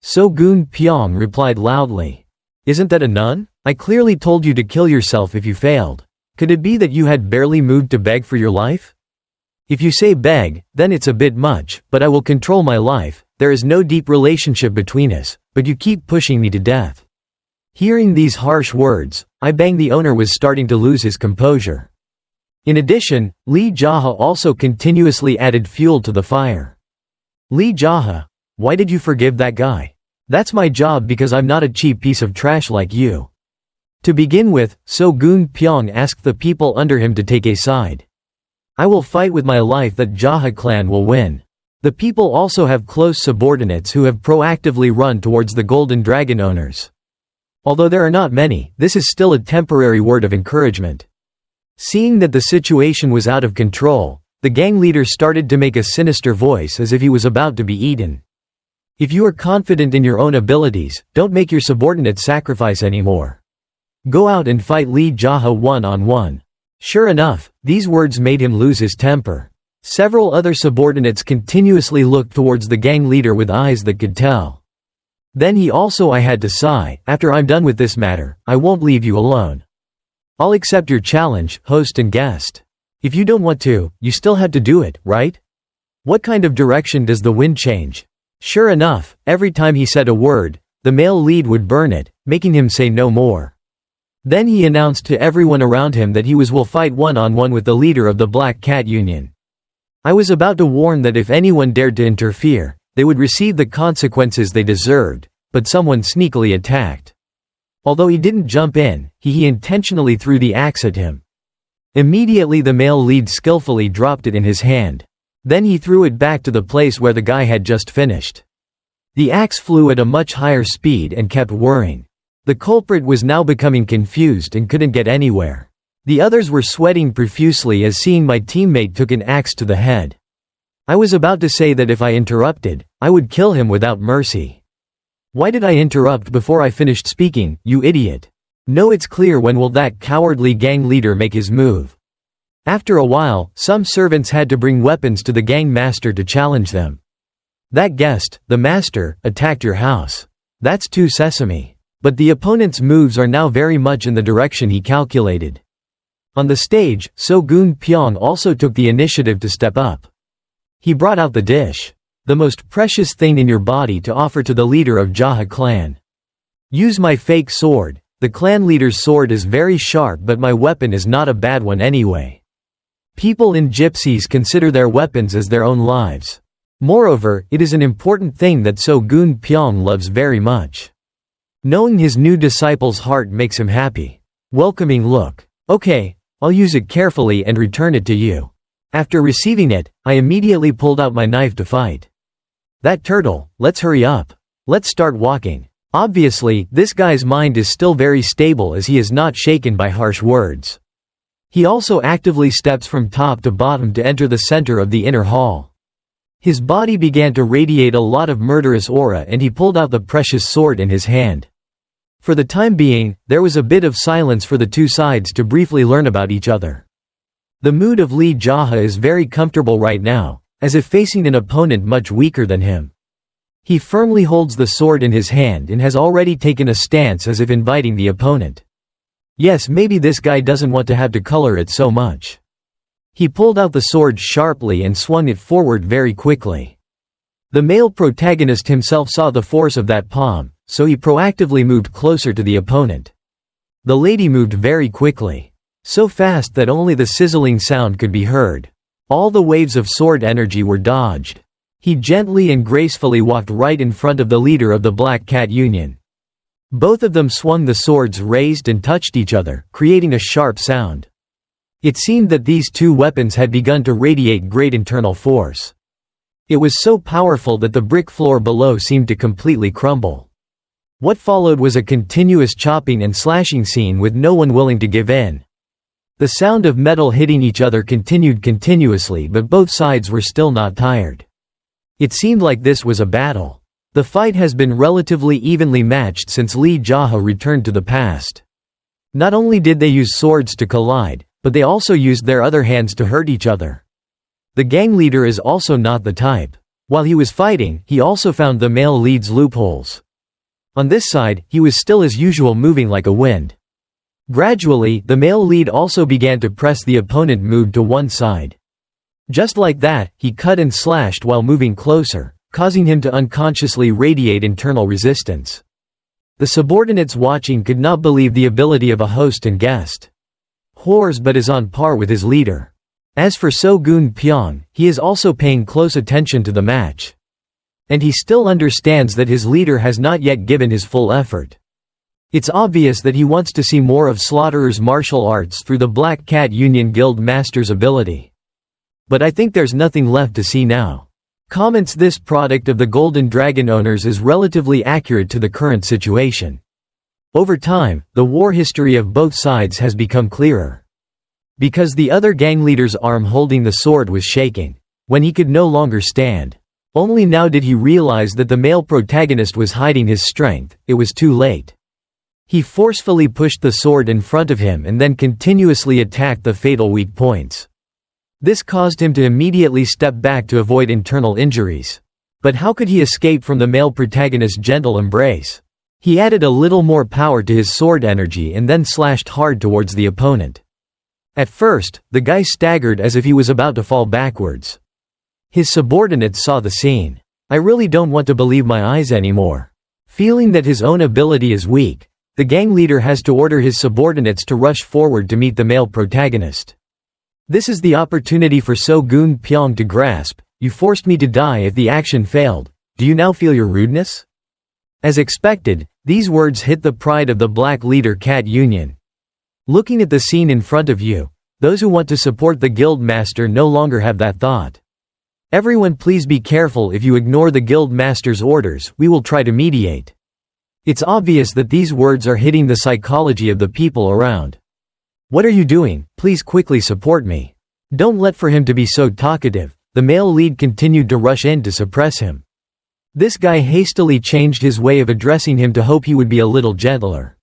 So Gunpyeong replied loudly. Isn't that a nun? I clearly told you to kill yourself if you failed. Could it be that you had barely moved to beg for your life? If you say beg, then it's a bit much, but I will control my life. There is no deep relationship between us, but you keep pushing me to death. Hearing these harsh words, the owner was starting to lose his composure. In addition, Lee JaHa also continuously added fuel to the fire. Lee JaHa, why did you forgive that guy? That's my job because I'm not a cheap piece of trash like you. To begin with, So Gunpyeong asked the people under him to take a side. I will fight with my life that JaHa clan will win. The people also have close subordinates who have proactively run towards the Golden Dragon owners. Although there are not many, this is still a temporary word of encouragement. Seeing that the situation was out of control, the gang leader started to make a sinister voice as if he was about to be eaten. If you are confident in your own abilities, don't make your subordinates sacrifice anymore. Go out and fight Lee JaHa one-on-one. Sure enough, these words made him lose his temper. Several other subordinates continuously looked towards the gang leader with eyes that could tell. Then I had to sigh, after I'm done with this matter, I won't leave you alone. I'll accept your challenge, host and guest. If you don't want to, you still have to do it, right? What kind of direction does the wind change? Sure enough, every time he said a word, the male lead would burn it, making him say no more. Then he announced to everyone around him that will fight one-on-one with the leader of the Black Cat Union. I was about to warn that if anyone dared to interfere, they would receive the consequences they deserved, but someone sneakily attacked. Although he didn't jump in, he intentionally threw the axe at him. Immediately the male lead skillfully dropped it in his hand. Then he threw it back to the place where the guy had just finished. The axe flew at a much higher speed and kept whirring. The culprit was now becoming confused and couldn't get anywhere. The others were sweating profusely as seeing my teammate took an axe to the head. I was about to say that if I interrupted, I would kill him without mercy. Why did I interrupt before I finished speaking, you idiot? No, it's clear when will that cowardly gang leader make his move. After a while, some servants had to bring weapons to the gang master to challenge them. That guest, the master, attacked your house. That's too sesame. But the opponent's moves are now very much in the direction he calculated. On the stage, So-gun Pyong also took the initiative to step up. He brought out the dish. The most precious thing in your body to offer to the leader of JaHa clan. Use my fake sword. The clan leader's sword is very sharp, but my weapon is not a bad one anyway. People in gypsies consider their weapons as their own lives. Moreover, it is an important thing that So-gun Pyong loves very much. Knowing his new disciple's heart makes him happy. Welcoming look. Okay, I'll use it carefully and return it to you. After receiving it, I immediately pulled out my knife to fight. That turtle, let's hurry up. Let's start walking. Obviously, this guy's mind is still very stable as he is not shaken by harsh words. He also actively steps from top to bottom to enter the center of the inner hall. His body began to radiate a lot of murderous aura and he pulled out the precious sword in his hand. For the time being, there was a bit of silence for the two sides to briefly learn about each other. The mood of Lee JaHa is very comfortable right now, as if facing an opponent much weaker than him. He firmly holds the sword in his hand and has already taken a stance as if inviting the opponent. Yes, maybe this guy doesn't want to have to color it so much. He pulled out the sword sharply and swung it forward very quickly. The male protagonist himself saw the force of that palm, so he proactively moved closer to the opponent. The lady moved very quickly. So fast that only the sizzling sound could be heard. All the waves of sword energy were dodged. He gently and gracefully walked right in front of the leader of the Black Cat Union. Both of them swung the swords raised and touched each other, creating a sharp sound. It seemed that these two weapons had begun to radiate great internal force. It was so powerful that the brick floor below seemed to completely crumble. What followed was a continuous chopping and slashing scene with no one willing to give in. The sound of metal hitting each other continued continuously, but both sides were still not tired. It seemed like this was a battle. The fight has been relatively evenly matched since Lee JaHa returned to the past. Not only did they use swords to collide, but they also used their other hands to hurt each other. The gang leader is also not the type. While he was fighting, he also found the male lead's loopholes. On this side, he was still as usual moving like a wind. Gradually, the male lead also began to press the opponent moved to one side. Just like that, he cut and slashed while moving closer, causing him to unconsciously radiate internal resistance. The subordinates watching could not believe the ability of a host and guest. Whores but is on par with his leader. As for So-gun Pyong, he is also paying close attention to the match. And he still understands that his leader has not yet given his full effort. It's obvious that he wants to see more of Slaughterer's martial arts through the Black Cat Union Guild Master's ability. But I think there's nothing left to see now. Comments: this product of the Golden Dragon owners is relatively accurate to the current situation. Over time, the war history of both sides has become clearer. Because the other gang leader's arm holding the sword was shaking. When he could no longer stand. Only now did he realize that the male protagonist was hiding his strength. It was too late. He forcefully pushed the sword in front of him and then continuously attacked the fatal weak points. This caused him to immediately step back to avoid internal injuries. But how could he escape from the male protagonist's gentle embrace? He added a little more power to his sword energy and then slashed hard towards the opponent. At first, the guy staggered as if he was about to fall backwards. His subordinates saw the scene. I really don't want to believe my eyes anymore. Feeling that his own ability is weak, the gang leader has to order his subordinates to rush forward to meet the male protagonist. This is the opportunity for So-gun Pyong to grasp. You forced me to die if the action failed. Do you now feel your rudeness? As expected, these words hit the pride of the black leader Cat Union. Looking at the scene in front of you, those who want to support the guild master no longer have that thought. Everyone, please be careful. If you ignore the guild master's orders, we will try to mediate. It's obvious that these words are hitting the psychology of the people around. What are you doing? Please quickly support me. Don't let for him to be so talkative. The male lead continued to rush in to suppress him. This guy hastily changed his way of addressing him to hope he would be a little gentler.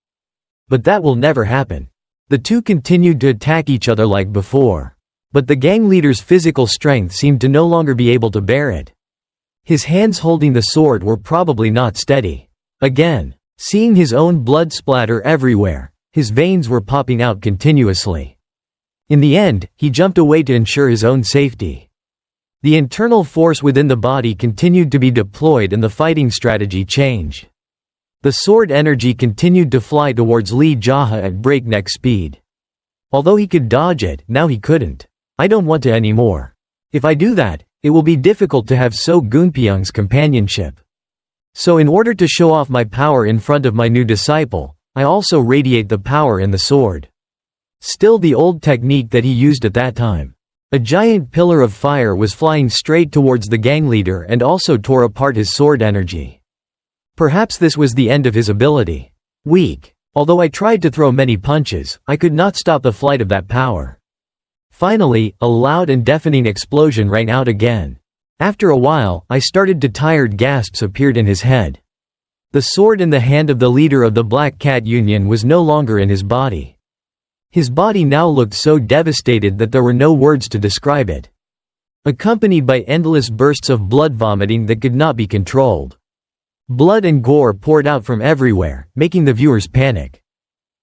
But that will never happen. The two continued to attack each other like before. But the gang leader's physical strength seemed to no longer be able to bear it. His hands holding the sword were probably not steady. Again, seeing his own blood splatter everywhere, his veins were popping out continuously. In the end, he jumped away to ensure his own safety. The internal force within the body continued to be deployed and the fighting strategy changed. The sword energy continued to fly towards Lee JaHa at breakneck speed. Although he could dodge it, now he couldn't. I don't want to anymore. If I do that, it will be difficult to have So-gun Pyong's companionship. So in order to show off my power in front of my new disciple, I also radiate the power in the sword. Still the old technique that he used at that time. A giant pillar of fire was flying straight towards the gang leader and also tore apart his sword energy. Perhaps this was the end of his ability. Weak. Although I tried to throw many punches, I could not stop the flight of that power. Finally, a loud and deafening explosion rang out again. After a while, I started to tired gasps appeared in his head. The sword in the hand of the leader of the Black Cat Union was no longer in his body. His body now looked so devastated that there were no words to describe it. Accompanied by endless bursts of blood vomiting that could not be controlled. Blood and gore poured out from everywhere, making the viewers panic.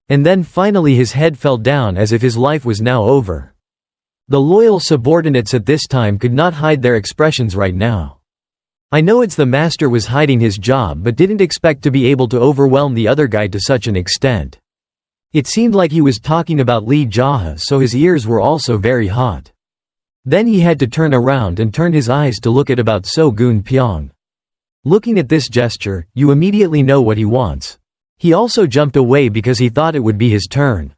And then finally his head fell down as if his life was now over. The loyal subordinates at this time could not hide their expressions right now. I know it's the master was hiding his job but didn't expect to be able to overwhelm the other guy to such an extent. It seemed like he was talking about Lee JaHa, so his ears were also very hot. Then he had to turn around and turn his eyes to look at about So-gun Pyong. Looking at this gesture, you immediately know what he wants. He also jumped away because he thought it would be his turn.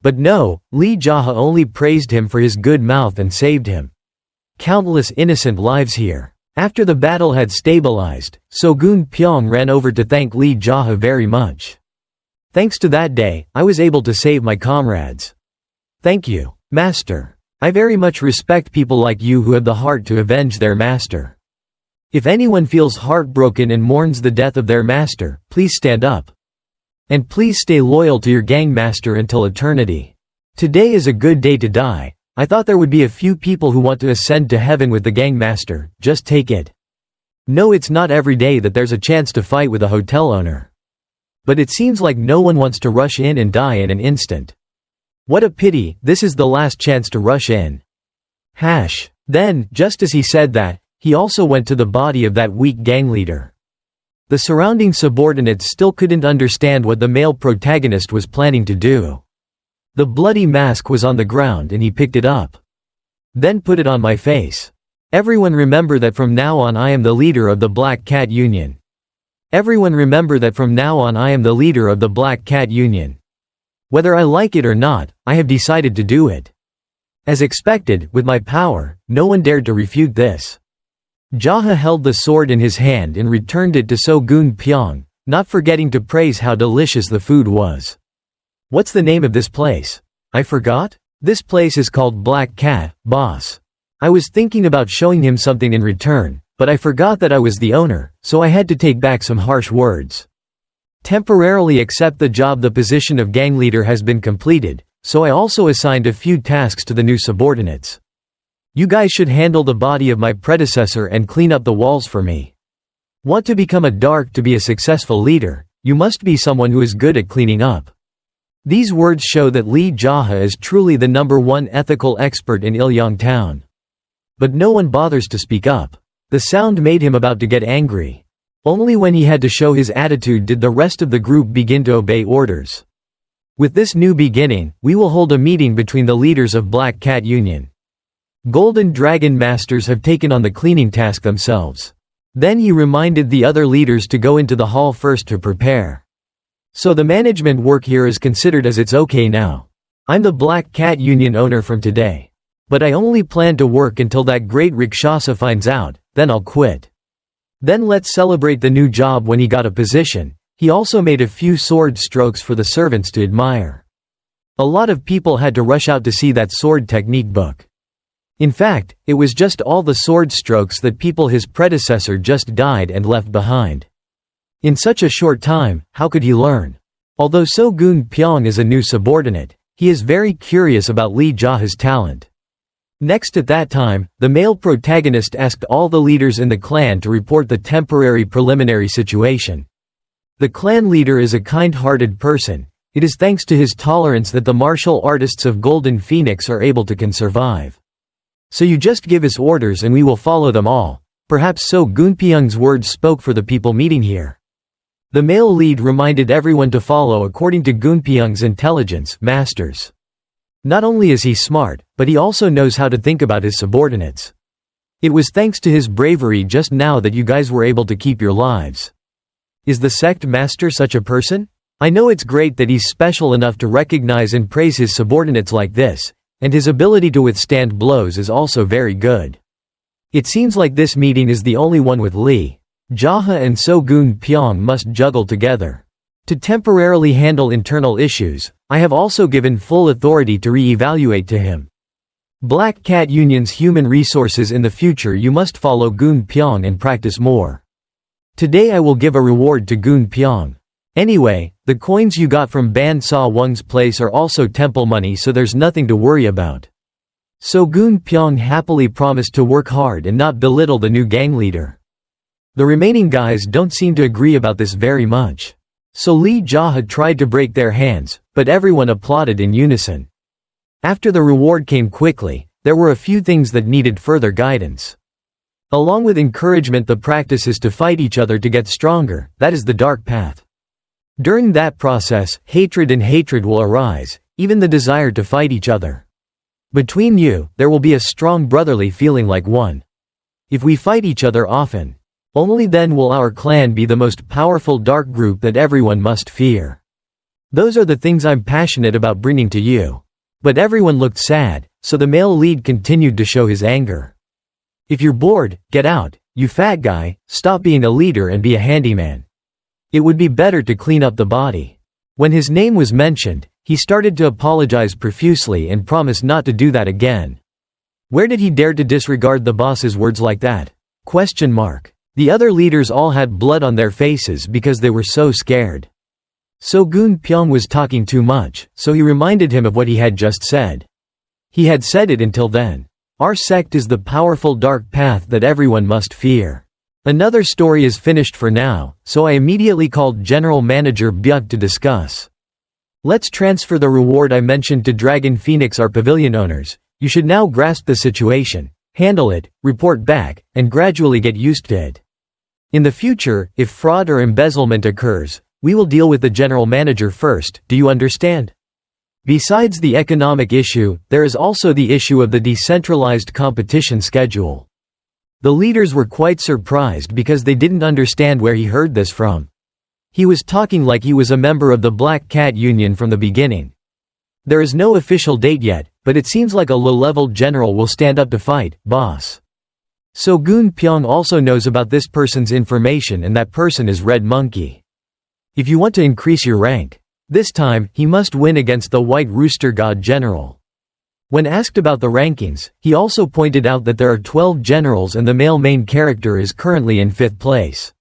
But no, Lee JaHa only praised him for his good mouth and saved him. Countless innocent lives here. After the battle had stabilized, So-gun Pyong ran over to thank Lee JaHa very much. Thanks to that day, I was able to save my comrades. Thank you, Master. I very much respect people like you who have the heart to avenge their master. If anyone feels heartbroken and mourns the death of their master, please stand up. And please stay loyal to your gang master until eternity. Today is a good day to die. I thought there would be a few people who want to ascend to heaven with the gang master, just take it. No, it's not every day that there's a chance to fight with a hotel owner. But it seems like no one wants to rush in and die in an instant. What a pity, this is the last chance to rush in. Then, just as he said that, he also went to the body of that weak gang leader. The surrounding subordinates still couldn't understand what the male protagonist was planning to do. The bloody mask was on the ground and he picked it up. Then put it on my face. Everyone remember that from now on I am the leader of the Black Cat Union. Everyone remember that from now on I am the leader of the Black Cat Union. Whether I like it or not, I have decided to do it. As expected, with my power, no one dared to refute this. JaHa held the sword in his hand and returned it to So-gun Pyong, not forgetting to praise how delicious the food was. What's the name of this place? I forgot? This place is called Black Cat, boss. I was thinking about showing him something in return, but I forgot that I was the owner, so I had to take back some harsh words. Temporarily accept the job. The position of gang leader has been completed, so I also assigned a few tasks to the new subordinates. You guys should handle the body of my predecessor and clean up the walls for me. Want to become a dark to be a successful leader, you must be someone who is good at cleaning up. These words show that Lee JaHa is truly the #1 ethical expert in Ilyang town. But no one bothers to speak up. The sound made him about to get angry. Only when he had to show his attitude did the rest of the group begin to obey orders. With this new beginning, we will hold a meeting between the leaders of Black Cat Union. Golden Dragon Masters have taken on the cleaning task themselves. Then he reminded the other leaders to go into the hall first to prepare. So the management work here is considered as it's okay now. I'm the Black Cat Union owner from today. But I only plan to work until that great Rakshasa finds out, then I'll quit. Then let's celebrate the new job when he got a position. He also made a few sword strokes for the servants to admire. A lot of people had to rush out to see that sword technique book. In fact, it was just all the sword strokes that people his predecessor just died and left behind. In such a short time, how could he learn? Although So-gun Pyong is a new subordinate, he is very curious about Lee JaHa's talent. Next at that time, the male protagonist asked all the leaders in the clan to report the temporary preliminary situation. The clan leader is a kind-hearted person. It is thanks to his tolerance that the martial artists of Golden Phoenix are able to survive. So you just give us orders and we will follow them all. Perhaps So-gun Pyong's words spoke for the people meeting here. The male lead reminded everyone to follow according to Gunpyeong's intelligence, masters. Not only is he smart, but he also knows how to think about his subordinates. It was thanks to his bravery just now that you guys were able to keep your lives. Is the sect master such a person? I know it's great that he's special enough to recognize and praise his subordinates like this, and his ability to withstand blows is also very good. It seems like this meeting is the only one with Lee JaHa and So-gun Pyong must juggle together. To temporarily handle internal issues, I have also given full authority to re-evaluate to him. Black Cat Union's human resources in the future you must follow Gun Pyong and practice more. Today I will give a reward to Gun Pyong. Anyway, the coins you got from Ban Sa Wung's place are also temple money, so there's nothing to worry about. So-gun Pyong happily promised to work hard and not belittle the new gang leader. The remaining guys don't seem to agree about this very much. So Lee JaHa tried to break their hands, but everyone applauded in unison. After the reward came quickly, there were a few things that needed further guidance. Along with encouragement, the practice is to fight each other to get stronger, that is the dark path. During that process, hatred will arise, even the desire to fight each other. Between you, there will be a strong brotherly feeling like one. If we fight each other often, only then will our clan be the most powerful dark group that everyone must fear. Those are the things I'm passionate about bringing to you. But everyone looked sad, so the male lead continued to show his anger. If you're bored, get out, you fat guy, stop being a leader and be a handyman. It would be better to clean up the body. When his name was mentioned, he started to apologize profusely and promised not to do that again. Where did he dare to disregard the boss's words like that? The other leaders all had blood on their faces because they were so scared. So-gun Pyong was talking too much, so he reminded him of what he had just said. He had said it until then. Our sect is the powerful dark path that everyone must fear. Another story is finished for now, so I immediately called General Manager Byuk to discuss. Let's transfer the reward I mentioned to Dragon Phoenix, our pavilion owners. You should now grasp the situation, handle it, report back, and gradually get used to it. In the future, if fraud or embezzlement occurs, we will deal with the general manager first, do you understand? Besides the economic issue, there is also the issue of the decentralized competition schedule. The leaders were quite surprised because they didn't understand where he heard this from. He was talking like he was a member of the Black Cat Union from the beginning. There is no official date yet, but it seems like a low-level general will stand up to fight, boss. Sogun Pyong also knows about this person's information, and that person is Red Monkey. If you want to increase your rank, this time, he must win against the White Rooster God General. When asked about the rankings, he also pointed out that there are 12 generals and the male main character is currently in 5th place.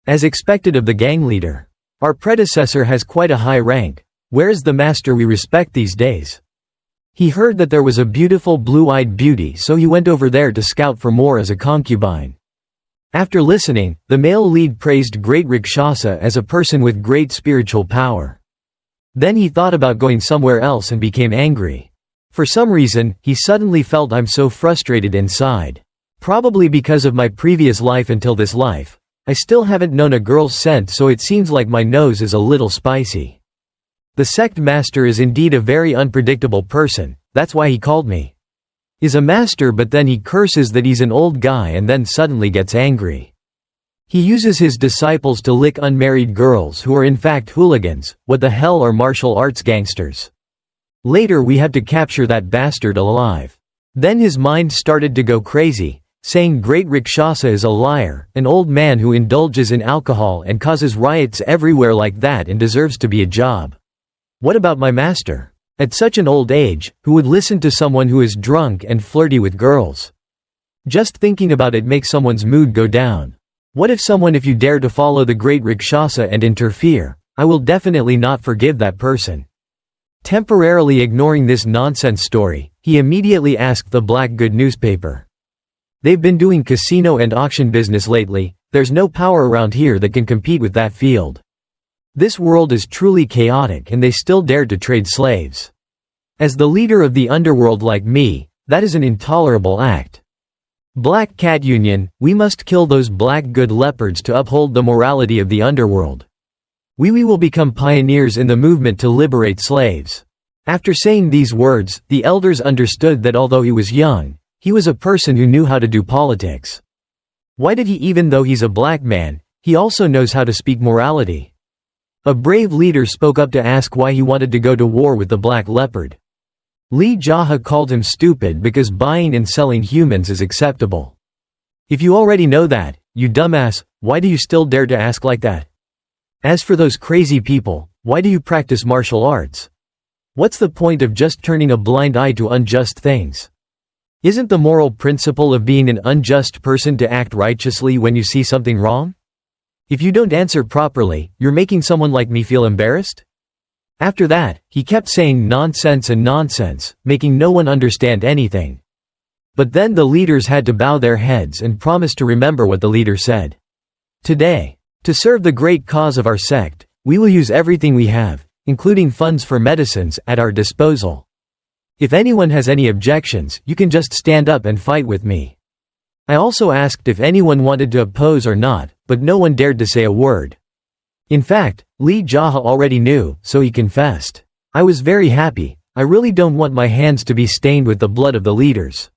As expected of the gang leader, our predecessor has quite a high rank. Where's the master we respect these days? He heard that there was a beautiful blue-eyed beauty, so he went over there to scout for more as a concubine. After listening, the male lead praised Great Rakshasa as a person with great spiritual power. Then he thought about going somewhere else and became angry. For some reason, he suddenly felt I'm so frustrated inside. Probably because of my previous life until this life. I still haven't known a girl's scent, so it seems like my nose is a little spicy. The sect master is indeed a very unpredictable person, that's why he called me. Is a master, but then he curses that he's an old guy and then suddenly gets angry. He uses his disciples to lick unmarried girls who are in fact hooligans. What the hell are martial arts gangsters? Later we have to capture that bastard alive. Then his mind started to go crazy, saying Great Rakshasa is a liar, an old man who indulges in alcohol and causes riots everywhere like that and deserves to be a job. What about my master? At such an old age, who would listen to someone who is drunk and flirty with girls? Just thinking about it makes someone's mood go down. What if you dare to follow the Great Rakshasa and interfere? I will definitely not forgive that person. Temporarily ignoring this nonsense story, he immediately asked the Black Good newspaper. They've been doing casino and auction business lately, there's no power around here that can compete with that field. This world is truly chaotic and they still dare to trade slaves. As the leader of the underworld like me, that is an intolerable act. Black Cat Union, we must kill those black good leopards to uphold the morality of the underworld. We will become pioneers in the movement to liberate slaves. After saying these words, the elders understood that although he was young, he was a person who knew how to do politics. Why did he? Even though he's a black man, he also knows how to speak morality. A brave leader spoke up to ask why he wanted to go to war with the black leopard. Lee JaHa called him stupid because buying and selling humans is acceptable. If you already know that, you dumbass, why do you still dare to ask like that? As for those crazy people, why do you practice martial arts? What's the point of just turning a blind eye to unjust things? Isn't the moral principle of being an unjust person to act righteously when you see something wrong? If you don't answer properly, you're making someone like me feel embarrassed? After that, he kept saying nonsense and nonsense, making no one understand anything. But then the leaders had to bow their heads and promise to remember what the leader said. Today, to serve the great cause of our sect, we will use everything we have, including funds for medicines, at our disposal. If anyone has any objections, you can just stand up and fight with me. I also asked if anyone wanted to oppose or not, but no one dared to say a word. In fact, Lee JaHa already knew, so he confessed. I was very happy. I really don't want my hands to be stained with the blood of the leaders.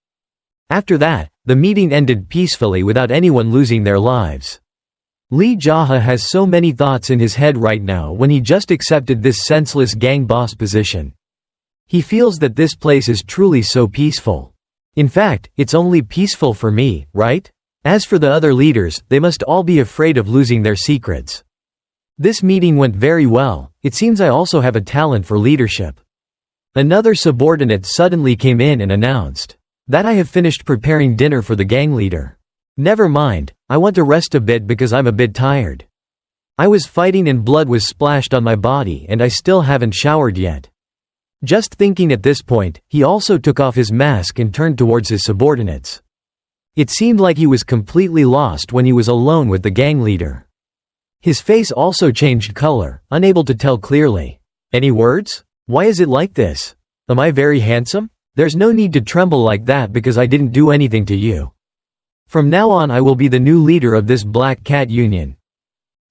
After that, the meeting ended peacefully without anyone losing their lives. Lee JaHa has so many thoughts in his head right now when he just accepted this senseless gang boss position. He feels that this place is truly so peaceful. In fact, it's only peaceful for me, right? As for the other leaders, they must all be afraid of losing their secrets. This meeting went very well. It seems I also have a talent for leadership. Another subordinate suddenly came in and announced that I have finished preparing dinner for the gang leader. Never mind, I want to rest a bit because I'm a bit tired. I was fighting and blood was splashed on my body and I still haven't showered yet. Just thinking at this point, he also took off his mask and turned towards his subordinates. It seemed like he was completely lost when he was alone with the gang leader. His face also changed color, unable to tell clearly. Any words? Why is it like this? Am I very handsome? There's no need to tremble like that because I didn't do anything to you. From now on I will be the new leader of this Black Cat Union.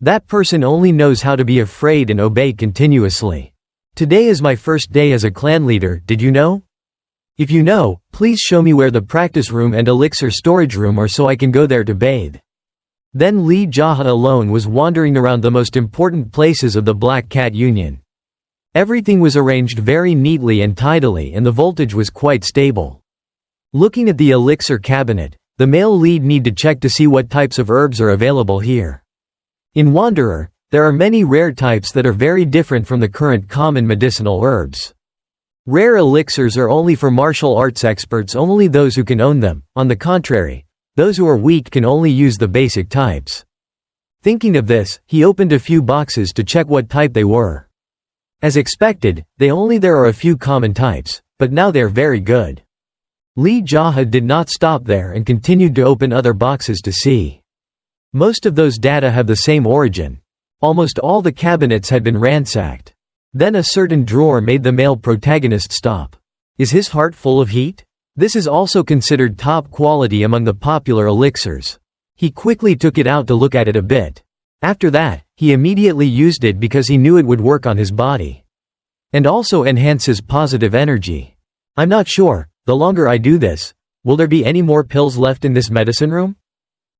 That person only knows how to be afraid and obey continuously. Today is my first day as a clan leader, did you know? If you know, please show me where the practice room and elixir storage room are so I can go there to bathe. Then Lee JaHa alone was wandering around the most important places of the Black Cat Union. Everything was arranged very neatly and tidily and the voltage was quite stable. Looking at the elixir cabinet, The male lead need to check to see what types of herbs are available here. In Wanderer, there are many rare types that are very different from the current common medicinal herbs. Rare elixirs are only for martial arts experts, only those who can own them. On the contrary, those who are weak can only use the basic types. Thinking of this, he opened a few boxes to check what type they were. As expected, there are a few common types, but now they are very good. Lee JaHa did not stop there and continued to open other boxes to see. Most of those data have the same origin. Almost all the cabinets had been ransacked. Then a certain drawer made the male protagonist stop. Is his heart full of heat? This is also considered top quality among the popular elixirs. He quickly took it out to look at it a bit. After that, he immediately used it because he knew it would work on his body. And also enhance his positive energy. I'm not sure, the longer I do this, will there be any more pills left in this medicine room?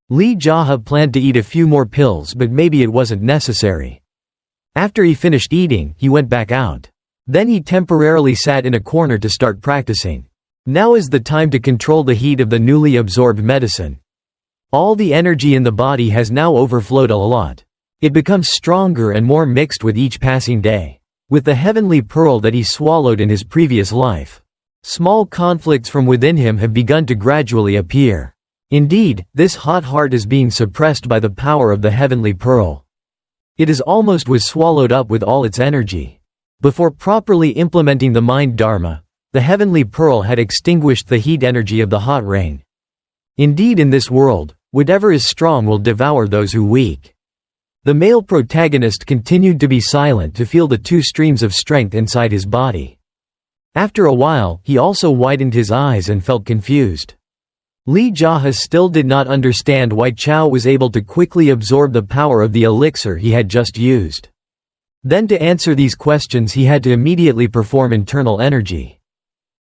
Lee JaHa planned to eat a few more pills, but maybe it wasn't necessary. After he finished eating, he went back out. Then he temporarily sat in a corner to start practicing. Now is the time to control the heat of the newly absorbed medicine. All the energy in the body has now overflowed a lot. It becomes stronger and more mixed with each passing day. With the heavenly pearl that he swallowed in his previous life, small conflicts from within him have begun to gradually appear. Indeed, this hot heart is being suppressed by the power of the heavenly pearl. It is almost was swallowed up with all its energy. Before properly implementing the mind dharma, the heavenly pearl had extinguished the heat energy of the hot rain. Indeed, in this world, whatever is strong will devour those who weak. The male protagonist continued to be silent to feel the two streams of strength inside his body. After a while, he also widened his eyes and felt confused. Lee JaHa still did not understand why Chao was able to quickly absorb the power of the elixir he had just used. Then to answer these questions he had to immediately perform internal energy.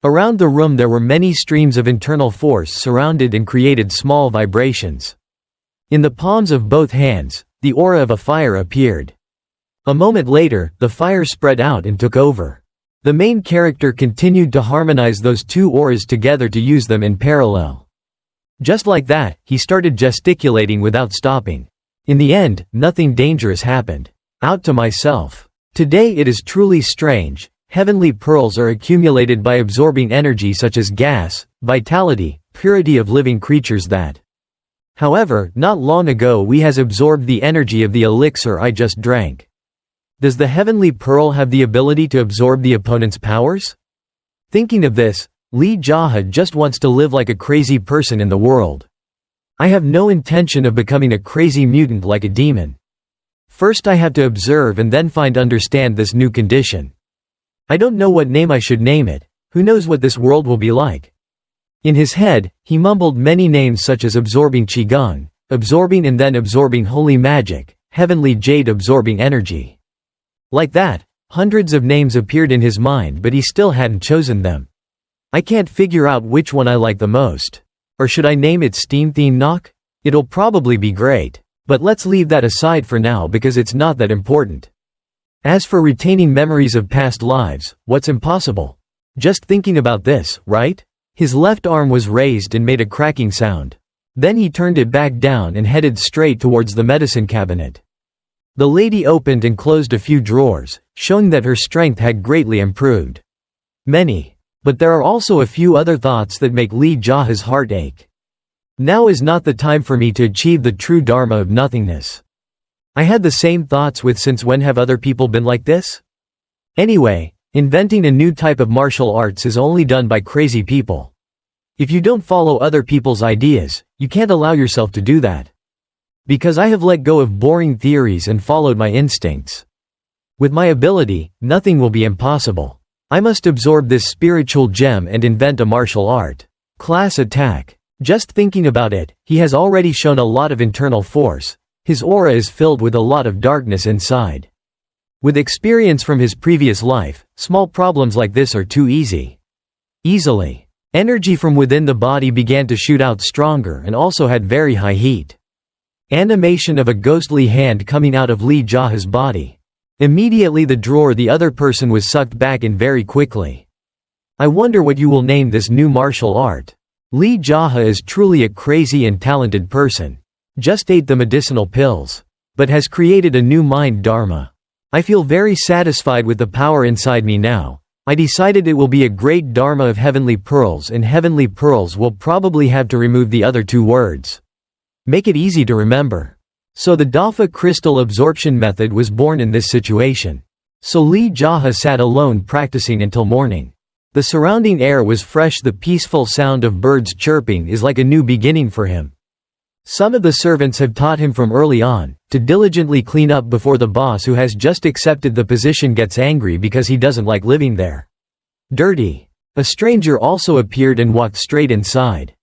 Around the room there were many streams of internal force surrounded and created small vibrations. In the palms of both hands, the aura of a fire appeared. A moment later, the fire spread out and took over. The main character continued to harmonize those two auras together to use them in parallel. Just like that, he started gesticulating without stopping. In the end, nothing dangerous happened. Out to myself. Today it is truly strange. Heavenly pearls are accumulated by absorbing energy such as gas, vitality, purity of living creatures that. However, not long ago we has absorbed the energy of the elixir I just drank. Does the heavenly pearl have the ability to absorb the opponent's powers? Thinking of this, Lee JaHa just wants to live like a crazy person in the world. I have no intention of becoming a crazy mutant like a demon. First I have to observe and then understand this new condition. I don't know what name I should name it. Who knows what this world will be like? In his head, he mumbled many names such as absorbing qigong, absorbing and then absorbing holy magic, heavenly jade absorbing energy. Like that, hundreds of names appeared in his mind, but he still hadn't chosen them. I can't figure out which one I like the most. Or should I name it Steam Theme Knock? It'll probably be great. But let's leave that aside for now because it's not that important. As for retaining memories of past lives, what's impossible? Just thinking about this, right? His left arm was raised and made a cracking sound. Then he turned it back down and headed straight towards the medicine cabinet. The lady opened and closed a few drawers, showing that her strength had greatly improved. Many. But there are also a few other thoughts that make Lee JaHa's heart ache. Now is not the time for me to achieve the true dharma of nothingness. I had the same thoughts since when have other people been like this? Anyway, inventing a new type of martial arts is only done by crazy people. If you don't follow other people's ideas, you can't allow yourself to do that. Because I have let go of boring theories and followed my instincts. With my ability, nothing will be impossible. I must absorb this spiritual gem and invent a martial art. Class attack. Just thinking about it, he has already shown a lot of internal force. His aura is filled with a lot of darkness inside. With experience from his previous life, small problems like this are too easy. Easily. Energy from within the body began to shoot out stronger and also had very high heat. Animation of a ghostly hand coming out of Lee JaHa's body. Immediately the drawer the other person was sucked back in very quickly. I wonder what you will name this new martial art. Lee JaHa is truly a crazy and talented person. Just ate the medicinal pills. But has created a new mind dharma. I feel very satisfied with the power inside me now. I decided it will be a great dharma of heavenly pearls, and heavenly pearls will probably have to remove the other two words. Make it easy to remember. So the Dafa crystal absorption method was born in this situation. So Lee JaHa sat alone practicing until morning. The surrounding air was fresh. The peaceful sound of birds chirping is like a new beginning for him. Some of the servants have taught him from early on to diligently clean up before the boss, who has just accepted the position, gets angry because he doesn't like living there. Dirty. A stranger also appeared and walked straight inside.